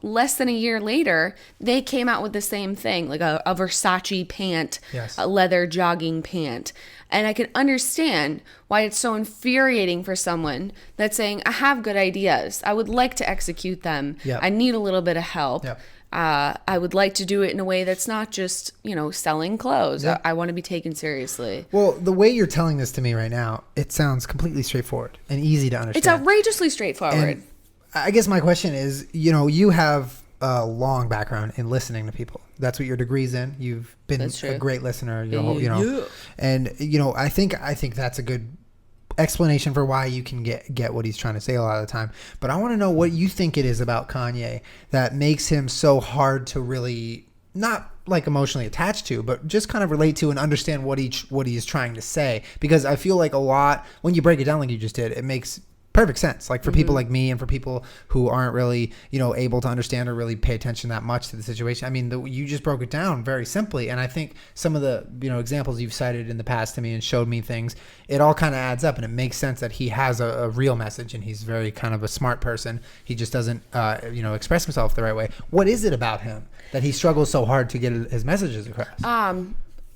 less than a year later, they came out with the same thing, like a Versace pant, a leather jogging pant. And I can understand why it's so infuriating for someone that's saying, I have good ideas. I would like to execute them. Yep. I need a little bit of help. Yep. I would like to do it in a way that's not just, selling clothes. Yep. I want to be taken seriously. Well, the way you're telling this to me right now, it sounds completely straightforward and easy to understand. It's outrageously straightforward. And I guess my question is, you have a long background in listening to people. That's what your degree's in. You've been a great listener, and I think that's a good explanation for why you can get what he's trying to say a lot of the time. But I want to know what you think it is about Kanye that makes him so hard to really not like emotionally attached to, but just kind of relate to and understand what he is trying to say. Because I feel like a lot, when you break it down like you just did, it makes perfect sense. Like for people like me and for people who aren't really, able to understand or really pay attention that much to the situation. I mean, you just broke it down very simply. And I think some of the, examples you've cited in the past to me and showed me things, it all kind of adds up and it makes sense that he has a real message and he's very kind of a smart person. He just doesn't, express himself the right way. What is it about him that he struggles so hard to get his messages across?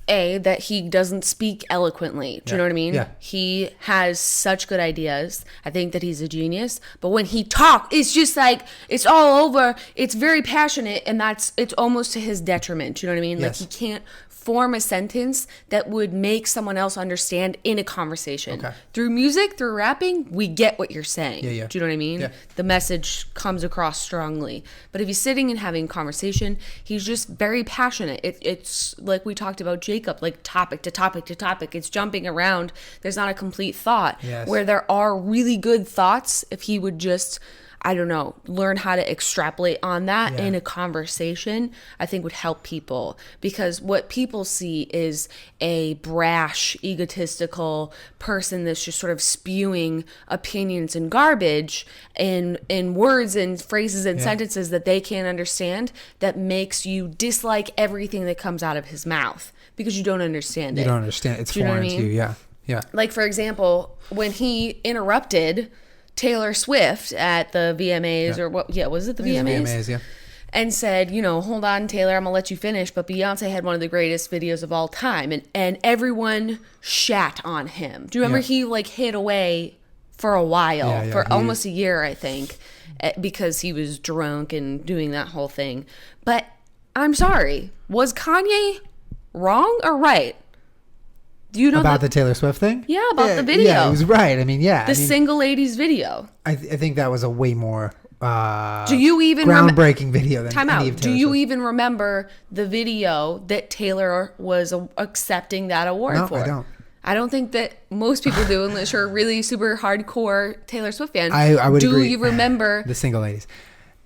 That he doesn't speak eloquently. Do you know what I mean? Yeah. He has such good ideas. I think that he's a genius. But when he talks, it's just like, it's all over. It's very passionate, and it's almost to his detriment. Do you know what I mean? Yes. Like he can't form a sentence that would make someone else understand in a conversation. Okay. Through music, through rapping, we get what you're saying. Yeah. Do you know what I mean? Yeah. The message comes across strongly. But if he's sitting and having conversation, he's just very passionate. It's like we talked about Jacob, like topic to topic to topic. It's jumping around. There's not a complete thought. Yes. Where there are really good thoughts, if he would just, learn how to extrapolate on that in a conversation, I think would help people. Because what people see is a brash, egotistical person that's just sort of spewing opinions and garbage in words and phrases and sentences that they can't understand, that makes you dislike everything that comes out of his mouth because you don't understand it. You don't understand. It's foreign to you. Yeah. Like, for example, when he interrupted Taylor Swift at the VMAs or what? Yeah, was it the VMAs? VMAs, yeah. And said, hold on, Taylor, I'm gonna let you finish. But Beyonce had one of the greatest videos of all time, and everyone shat on him. Do you remember he hid away for a while, for almost a year, I think, because he was drunk and doing that whole thing. But I'm sorry, was Kanye wrong or right? Do you know about the Taylor Swift thing? Yeah, about the video. Yeah, he was right. I mean, the single ladies video. I think that was a way more do you even groundbreaking video than time any out. of Taylor Do you Swift. even remember the video that Taylor was accepting that award for? No, I don't. I don't think that most people do unless you're a really super hardcore Taylor Swift fan. I would agree. Do you remember the single ladies?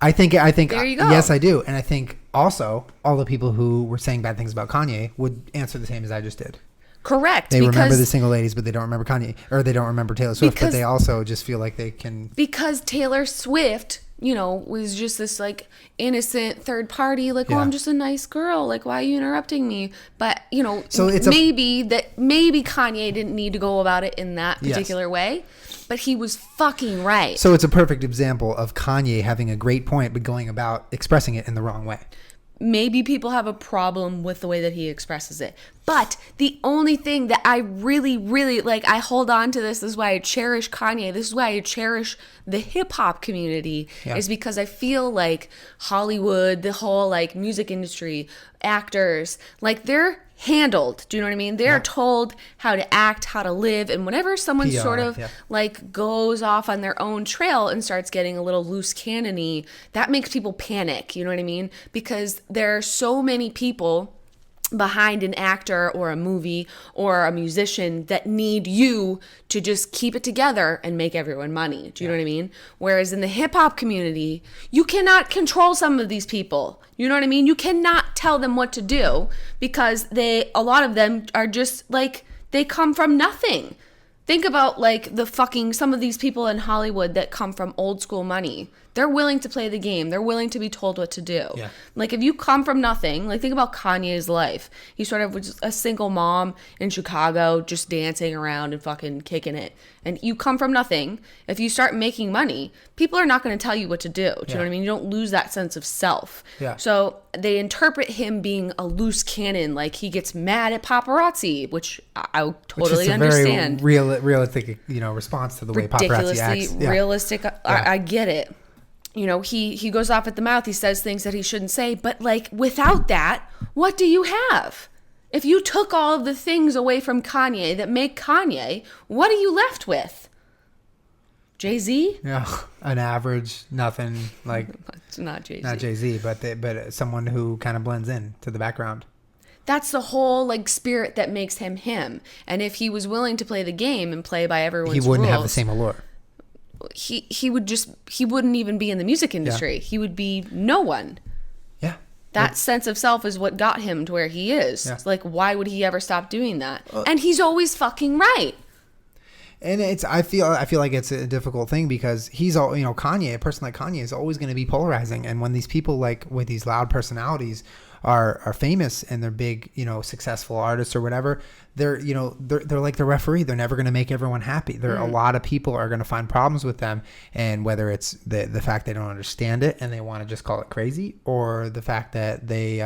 I think there you go. Yes, I do. And I think also all the people who were saying bad things about Kanye would answer the same as I just did. Correct. They remember the single ladies, but they don't remember Kanye, or they don't remember Taylor Swift, but they also just feel like they can. Because Taylor Swift, was just this like innocent third party, like, oh, I'm just a nice girl. Like, why are you interrupting me? But, so it's maybe Kanye didn't need to go about it in that particular way, but he was fucking right. So it's a perfect example of Kanye having a great point, but going about expressing it in the wrong way. Maybe people have a problem with the way that he expresses it. But the only thing that I really, really, I hold on to this is why I cherish Kanye. This is why I cherish the hip hop community, is because I feel like Hollywood, the whole, music industry, actors, they're handled. Do you know what I mean? They're told how to act, how to live, and whenever someone sort of goes off on their own trail and starts getting a little loose cannon-y, that makes people panic. You know what I mean? Because there are so many people behind an actor or a movie or a musician that need you to just keep it together and make everyone money. Do you know what I mean? Whereas in the hip hop community, you cannot control some of these people. You know what I mean? You cannot tell them what to do because a lot of them are just they come from nothing. Think about some of these people in Hollywood that come from old school money. They're willing to play the game. They're willing to be told what to do. Yeah. If you come from nothing, think about Kanye's life. He sort of was a single mom in Chicago, just dancing around and fucking kicking it. And you come from nothing. If you start making money, people are not going to tell you what to do. Do you know what I mean? You don't lose that sense of self. Yeah. So they interpret him being a loose cannon, he gets mad at paparazzi, which I totally understand. Very realistic, response to the way paparazzi acts. Ridiculously realistic. I get it. He goes off at the mouth. He says things that he shouldn't say. But without that, what do you have? If you took all of the things away from Kanye that make Kanye, what are you left with? Jay-Z? Yeah, an average, nothing It's not Jay-Z. Not Jay-Z, but someone who kind of blends in to the background. That's the whole spirit that makes him him. And if he was willing to play the game and play by everyone's rules, he wouldn't have the same allure. He wouldn't even be in the music industry. Yeah. He would be no one. Yeah. That sense of self is what got him to where he is. Yeah. Why would he ever stop doing that? And he's always fucking right. And I feel like it's a difficult thing because he's all, Kanye, a person like Kanye is always going to be polarizing. And when these people with these loud personalities are famous and they're big, successful artists or whatever, they're like the referee. They're never going to make everyone happy. A lot of people are going to find problems with them. And whether it's the fact they don't understand it and they want to just call it crazy, or the fact that they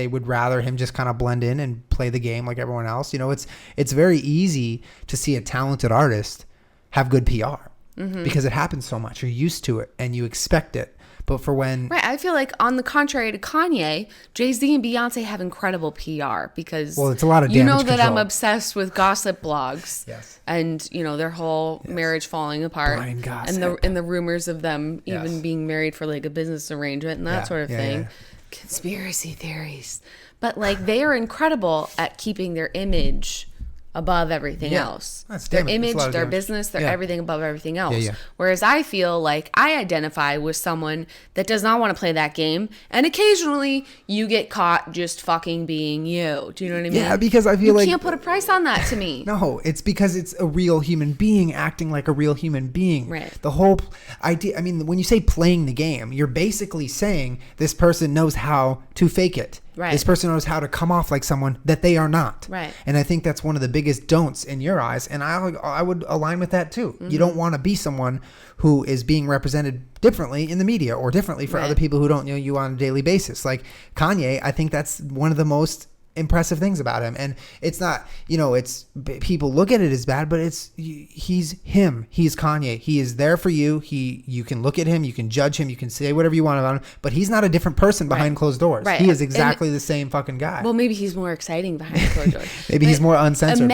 would rather him just kind of blend in and play the game like everyone else. It's very easy to see a talented artist have good PR because it happens so much. You're used to it and you expect it. But for when... Right. I feel like on the contrary to Kanye, Jay-Z and Beyonce have incredible PR because... Well, it's a lot of damage that control. I'm obsessed with gossip blogs. Yes. And, their whole marriage falling apart. Blind gossip. And the rumors of them even being married for a business arrangement and that sort of thing. Yeah. Conspiracy theories. But they are incredible at keeping their image above everything else. Their image, their business, their everything above everything else. Yeah. Whereas I feel like I identify with someone that does not want to play that game, and occasionally you get caught just fucking being you. Do you know what I mean? Yeah, because I feel you can't put a price on that to me. No, it's because it's a real human being acting like a real human being. Right. The whole idea, when you say playing the game, you're basically saying this person knows how to fake it. Right. This person knows how to come off like someone that they are not. Right. And I think that's one of the biggest don'ts in your eyes. And I would align with that too. Mm-hmm. You don't want to be someone who is being represented differently in the media or differently for other people who don't know you on a daily basis. Like Kanye, I think that's one of the most impressive things about him. And it's not, it's people look at it as bad, but he's him. He's Kanye. He is there for you. You can look at him, you can judge him, you can say whatever you want about him, but he's not a different person behind closed doors. Right. He is exactly the same fucking guy. Well, maybe he's more exciting behind closed doors. Maybe he's more uncensored.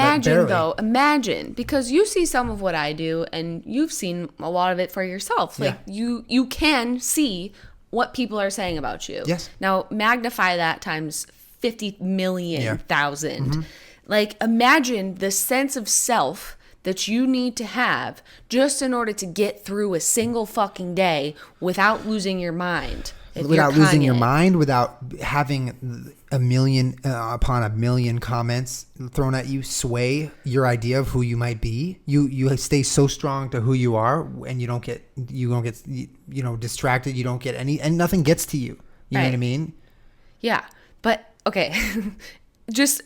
Imagine, because you see some of what I do and you've seen a lot of it for yourself. You can see what people are saying about you. Yes. Now magnify that times 50 million thousand. Like, imagine the sense of self that you need to have just in order to get through a single fucking day without losing your mind. Without losing your mind, without having a million upon a million comments thrown at you sway your idea of who you might be. You stay so strong to who you are, and you don't get distracted. You don't get and nothing gets to you. You know what I mean? Yeah, but okay. Just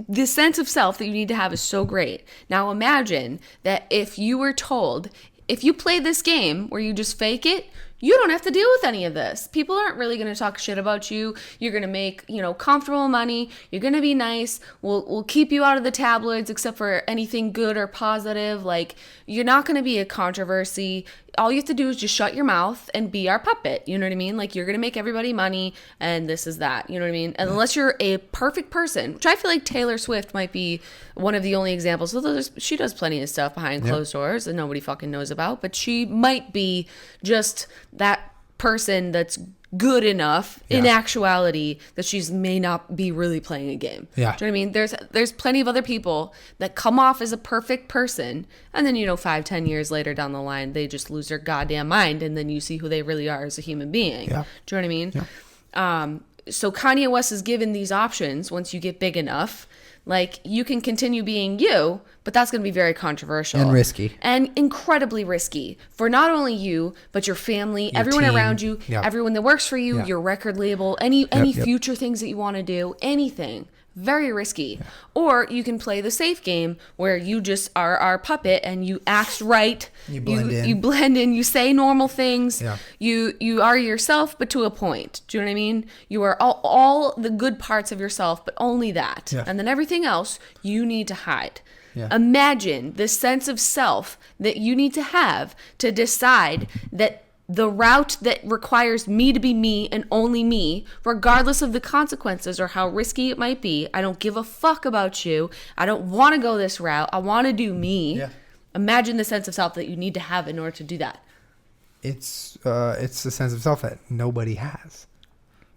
the sense of self that you need to have is so great. Now imagine that if you were told, if you play this game where you just fake it, you don't have to deal with any of this. People aren't really going to talk shit about you. You're going to make, comfortable money. You're going to be nice. We'll keep you out of the tabloids except for anything good or positive. Like, you're not going to be a controversy. All you have to do is just shut your mouth and be our puppet. You know what I mean? Like, you're going to make everybody money and this is that. You know what I mean? And unless you're a perfect person, which I feel like Taylor Swift might be one of the only examples. Although she does plenty of stuff behind closed doors that nobody fucking knows about. But she might be just that person that's good enough in actuality that she's may not be really playing a game. Yeah. Do you know what I mean? There's plenty of other people that come off as a perfect person and then 5-10 years later down the line they just lose their goddamn mind and then you see who they really are as a human being. Yeah. Do you know what I mean? Yeah. So Kanye West is given these options once you get big enough. Like, you can continue being you, but that's going to be very controversial. And risky. And incredibly risky for not only you, but your family, Your everyone team. around you, everyone that works for you, your record label, any future things that you want to do, anything. Very risky. Yeah. Or you can play the safe game where you just are our puppet and you act right. You blend in. You blend in. You say normal things. Yeah. You are yourself, but to a point. Do you know what I mean? You are all the good parts of yourself, but only that. Yeah. And then everything else you need to hide. Yeah. Imagine the sense of self that you need to have to decide that the route that requires me to be me and only me, regardless of the consequences or how risky it might be. I don't give a fuck about you. I don't want to go this route. I want to do me. Yeah. Imagine the sense of self that you need to have in order to do that. It's the sense of self that nobody has.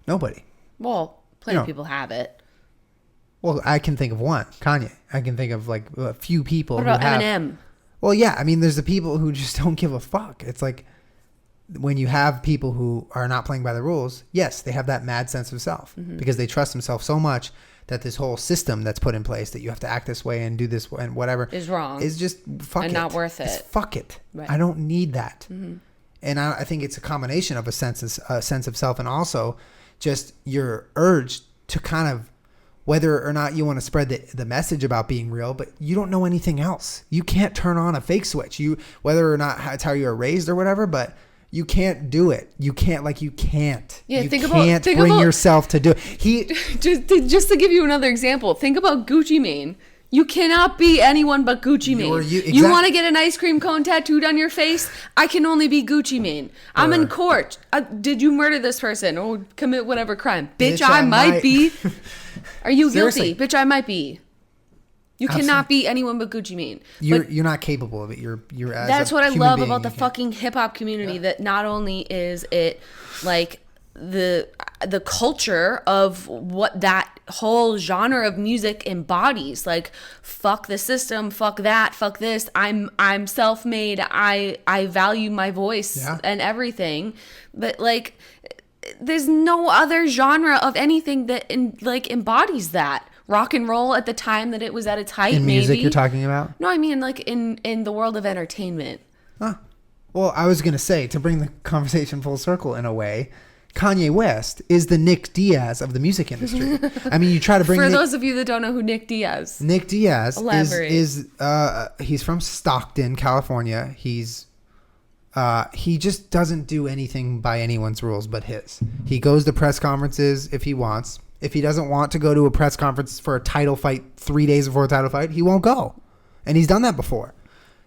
Nobody. Well, plenty of people have it. Well, I can think of one, Kanye. I can think of like a few people. What about who have, Eminem? Well, yeah. I mean, there's the people who just don't give a fuck. It's like, when you have people who are not playing by the rules, yes, they have that mad sense of self because they trust themselves so much that this whole system that's put in place that you have to act this way and do this and whatever is wrong. Is just fuck and it. not worth it. It's fuck it. Right. I don't need that. And I think it's a combination of a sense of self and also just your urge to kind of, whether or not you want to spread the message about being real, but you don't know anything else. You can't turn on a fake switch. Whether or not it's how you were raised or whatever, but you can't do it. You can't. Yeah, you can't bring yourself to do it. Just to give you another example, think about Gucci Mane. You cannot be anyone but Gucci Mane. You want to get an ice cream cone tattooed on your face? I can only be Gucci Mane. I'm in court. Did you murder this person or commit whatever crime? Bitch, I might be. Are you guilty? Bitch, I might be. You cannot be anyone but Gucci Mane. You're not capable of it. You're that's what I love about the fucking hip hop community. That not only is it like the culture of what that whole genre of music embodies. Like, fuck the system, fuck that, fuck this. I'm self-made. I value my voice and everything. But like, there's no other genre of anything that embodies that. Rock and roll at the time that it was at its height. In music, maybe. You're talking about? No, I mean like in the world of entertainment. Huh. Well, I was gonna say, to bring the conversation full circle in a way, Kanye West is the Nick Diaz of the music industry. I mean, you try to bring those of you that don't know who Nick Diaz is he's from Stockton, California. He just doesn't do anything by anyone's rules but his. He goes to press conferences if he wants. If he doesn't want to go to a press conference for a title fight 3 days before a title fight, he won't go. And he's done that before.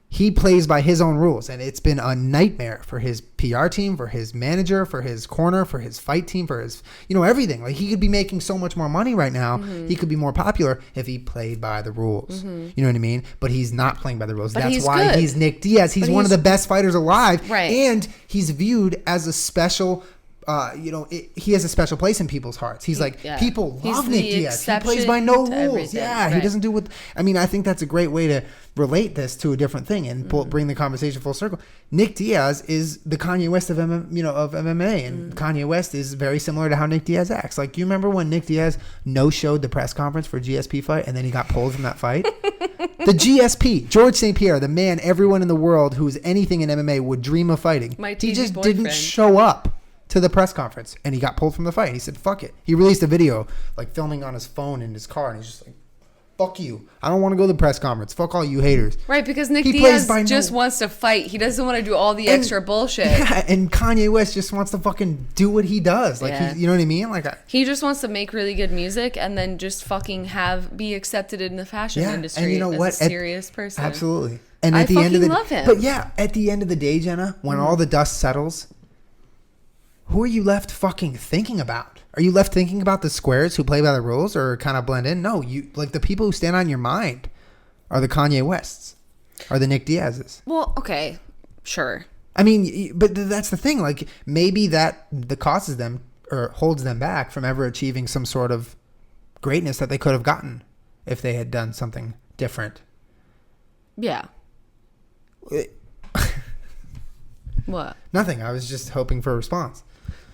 He plays by his own rules, and it's been a nightmare for his PR team, for his manager, for his corner, for his fight team, for his, everything. Like, he could be making so much more money right now. He could be more popular if he played by the rules. You know what I mean? But he's not playing by the rules. But that's why he's Nick Diaz. He's one of the best fighters alive. Right. And he's viewed as a special he has a special place in people's hearts. He's like, people love Nick Diaz. He plays by no rules. Yeah, right. He doesn't do what... I mean, I think that's a great way to relate this to a different thing and bring the conversation full circle. Nick Diaz is the Kanye West of MMA, and Kanye West is very similar to how Nick Diaz acts. Like, you remember when Nick Diaz no-showed the press conference for GSP fight, and then he got pulled from that fight? The GSP, George St. Pierre, the man everyone in the world who's anything in MMA would dream of fighting. He just didn't show up to the press conference, and he got pulled from the fight. He said, fuck it. He released a video, like, filming on his phone in his car, and he's just like, fuck you. I don't want to go to the press conference. Fuck all you haters. Right, because Nick Diaz just wants to fight. He doesn't want to do all the extra bullshit. Yeah, and Kanye West just wants to fucking do what he does. Like, you know what I mean? Like, he just wants to make really good music and then just fucking be accepted in the fashion industry. And you know what? A serious person. Absolutely. And at the end of the love him. But yeah, at the end of the day, Jenna, when all the dust settles, who are you left fucking thinking about? Are you left thinking about the squares who play by the rules or kind of blend in? No, you like the people who stand on your mind are the Kanye Wests, are the Nick Diaz's. Well, okay, sure. I mean, but that's the thing. Like, maybe that causes them or holds them back from ever achieving some sort of greatness that they could have gotten if they had done something different. Yeah. What? Nothing. I was just hoping for a response.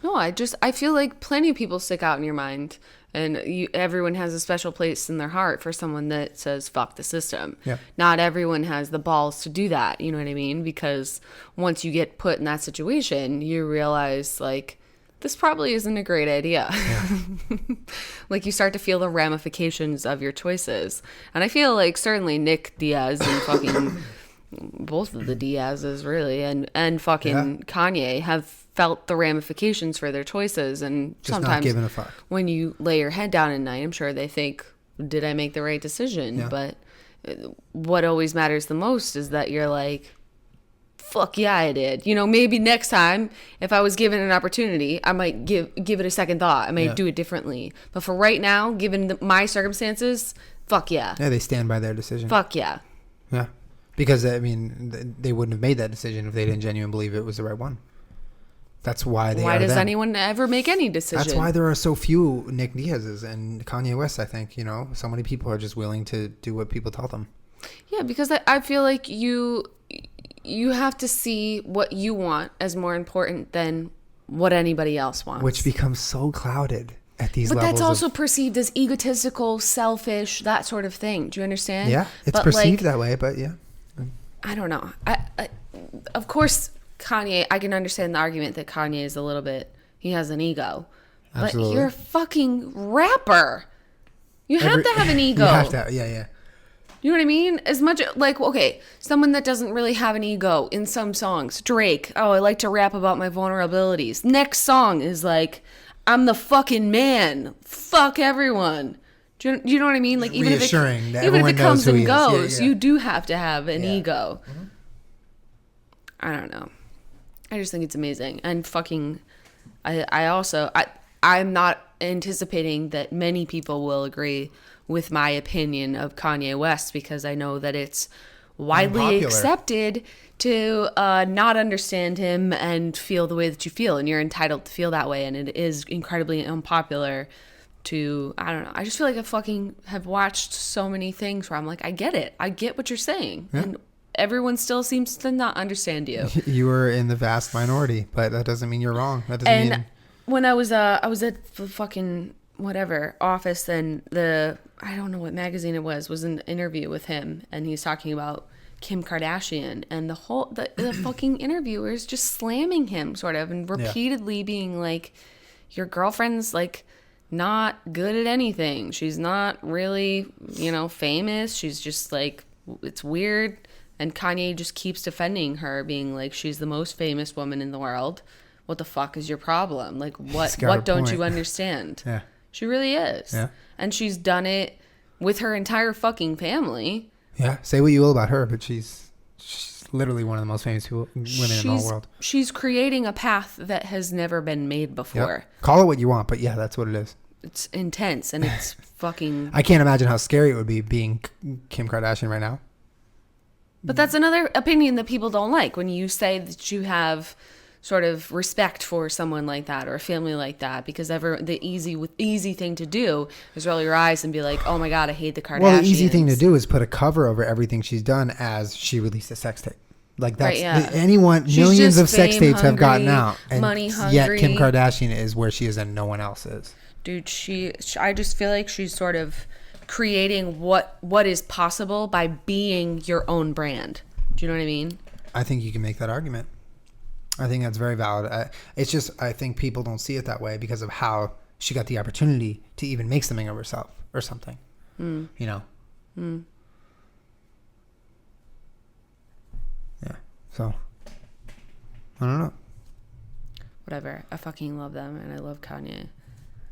No, I feel like plenty of people stick out in your mind, and everyone has a special place in their heart for someone that says fuck the system. Yeah. Not everyone has the balls to do that, you know what I mean? Because once you get put in that situation, you realize, like, this probably isn't a great idea. Yeah. Like, you start to feel the ramifications of your choices. And I feel like certainly Nick Diaz and fucking both of the Diaz's really and fucking Kanye have felt the ramifications for their choices, and just sometimes not giving a fuck. When you lay your head down at night, I'm sure they think, did I make the right decision? Yeah. But what always matters the most is that you're like, fuck yeah, I did. You know, maybe next time if I was given an opportunity, I might give it a second thought. I might do it differently. But for right now, given my circumstances, fuck yeah. Yeah, they stand by their decision. Fuck yeah. Yeah. Because, I mean, they wouldn't have made that decision if they didn't genuinely believe it was the right one. That's why they Why does anyone ever make any decision? That's why there are so few Nick Diaz's and Kanye West, I think. You know, so many people are just willing to do what people tell them. Yeah, because I feel like you have to see what you want as more important than what anybody else wants. Which becomes so clouded at these levels. But that's also perceived as egotistical, selfish, that sort of thing. Do you understand? Yeah, it's perceived that way, but yeah. I don't know. I of course, Kanye, I can understand the argument that Kanye is a little bit, he has an ego. Absolutely. But you're a fucking rapper. You have to have an ego. You have to, yeah. You know what I mean? As much, like, okay, someone that doesn't really have an ego in some songs. Drake, oh, I like to rap about my vulnerabilities. Next song is like, I'm the fucking man. Fuck everyone. Do you know what I mean? Like, even if it comes and goes, you do have to have an ego. Mm-hmm. I don't know. I just think it's amazing. And fucking, I'm not anticipating that many people will agree with my opinion of Kanye West, because I know that it's widely accepted to not understand him and feel the way that you feel, and you're entitled to feel that way, and it is incredibly unpopular to, I don't know. I just feel like I fucking have watched so many things where I'm like, I get it. I get what you're saying. Yeah. And everyone still seems to not understand you. You were in the vast minority, but that doesn't mean you're wrong. That doesn't mean... When I was at the fucking whatever office, and I don't know what magazine it was an interview with him, and he's talking about Kim Kardashian, and the fucking interviewer is just slamming him sort of, and repeatedly being like, your girlfriend's like not good at anything. She's not really, famous. She's just like, it's weird. And Kanye just keeps defending her, being like, she's the most famous woman in the world. What the fuck is your problem? Like, what don't you understand? Yeah. She really is. Yeah. And she's done it with her entire fucking family. Yeah. Say what you will about her, but she's literally one of the most famous women in the whole world. She's creating a path that has never been made before. Yep. Call it what you want, but yeah, that's what it is. It's intense, and it's fucking... I can't imagine how scary it would be being Kim Kardashian right now. But that's another opinion that people don't like. When you say that you have sort of respect for someone like that or a family like that, because the easy thing to do is roll your eyes and be like, oh my God, I hate the Kardashians. Well, the easy thing to do is put a cover over everything she's done as she released a sex tape. Like that's millions of sex tapes have gotten out, and money hungry. Yet Kim Kardashian is where she is and no one else is. Dude, I just feel like she's sort of creating what is possible by being your own brand. Do you know what I mean? I think you can make that argument. I think that's very valid. It's just, I think people don't see it that way because of how she got the opportunity to even make something of herself or something. You know? Yeah. So, I don't know. Whatever. I fucking love them, and I love Kanye.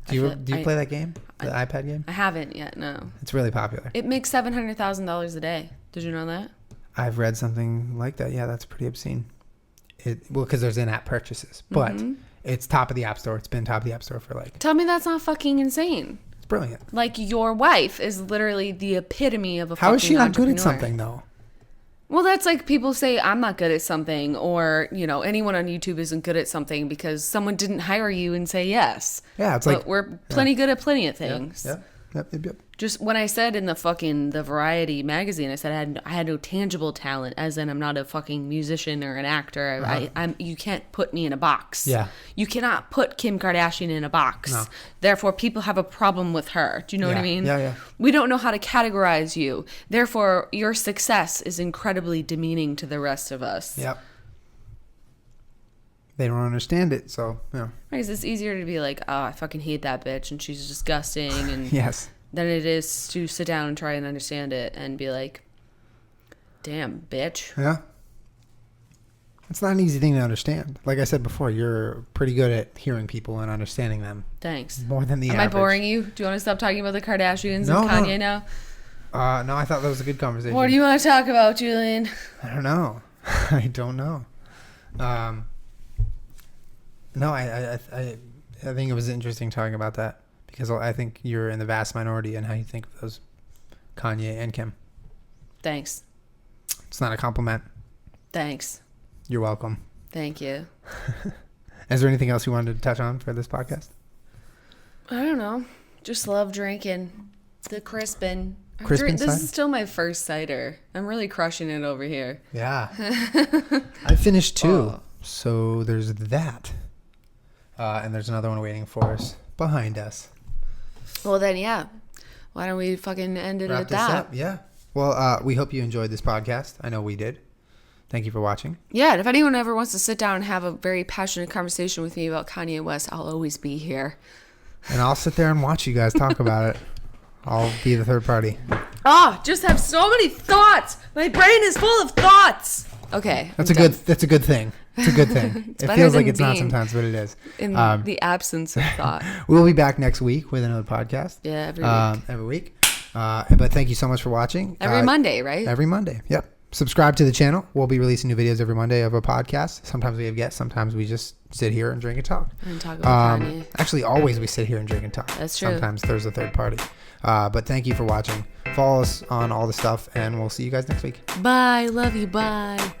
Do you play that game? The iPad game? I haven't yet, no. It's really popular. It makes $700,000 a day. Did you know that? I've read something like that. Yeah, that's pretty obscene. Because there's in-app purchases. But it's top of the App Store. It's been top of the App Store for like... Tell me that's not fucking insane. It's brilliant. Like, your wife is literally the epitome of a fucking How is she not entrepreneur. good at something, though? Well, that's like people say I'm not good at something, or, you know, anyone on YouTube isn't good at something because someone didn't hire you and say yes. Yeah, it's but like... we're plenty good at plenty of things. Yep. Just when I said in the Variety magazine, I said I had no tangible talent, as in I'm not a fucking musician or an actor. You can't put me in a box. Yeah. You cannot put Kim Kardashian in a box. No. Therefore, people have a problem with her. Do you know what I mean? Yeah. We don't know how to categorize you. Therefore, your success is incredibly demeaning to the rest of us. Yep. They don't understand it, so, yeah. Because it's easier to be like, oh, I fucking hate that bitch and she's disgusting, and Yes. than it is to sit down and try and understand it and be like, damn, bitch. Yeah. It's not an easy thing to understand. Like I said before, you're pretty good at hearing people and understanding them. Thanks. More than the Am average. I boring you? Do you want to stop talking about the Kardashians No, and Kanye no. now? No, I thought that was a good conversation. What do you want to talk about, Julian? I don't know. I don't know. No, I think it was interesting talking about that because I think you're in the vast minority in how you think of those Kanye and Kim. Thanks. It's not a compliment. Thanks. You're welcome. Thank you. Is there anything else you wanted to touch on for this podcast? I don't know. Just love drinking the Crispin. Crispin This cider? is still my first cider. I'm really crushing it over here. Yeah. I finished 2. Oh. So there's that. And there's another one waiting for us behind us. Well, then, yeah. Why don't we fucking end it Wrap at this that? up. Yeah. Well, we hope you enjoyed this podcast. I know we did. Thank you for watching. Yeah, and if anyone ever wants to sit down and have a very passionate conversation with me about Kanye West, I'll always be here. And I'll sit there and watch you guys talk about it. I'll be the third party. Just have so many thoughts. My brain is full of thoughts. Okay. That's a good thing. It's a good thing. It better feels like than it's not being sometimes, but it is. in the absence of thought. We'll be back next week with another podcast. Yeah, every week. Every week. But thank you so much for watching. Every Monday, right? Every Monday. Yep. Subscribe to the channel. We'll be releasing new videos every Monday of a podcast. Sometimes we have guests. Sometimes we just sit here and drink and talk. And talk about Kanye. Actually, always we sit here and drink and talk. That's true. Sometimes there's a third party. But thank you for watching. Follow us on all the stuff, and we'll see you guys next week. Bye. Love you. Bye.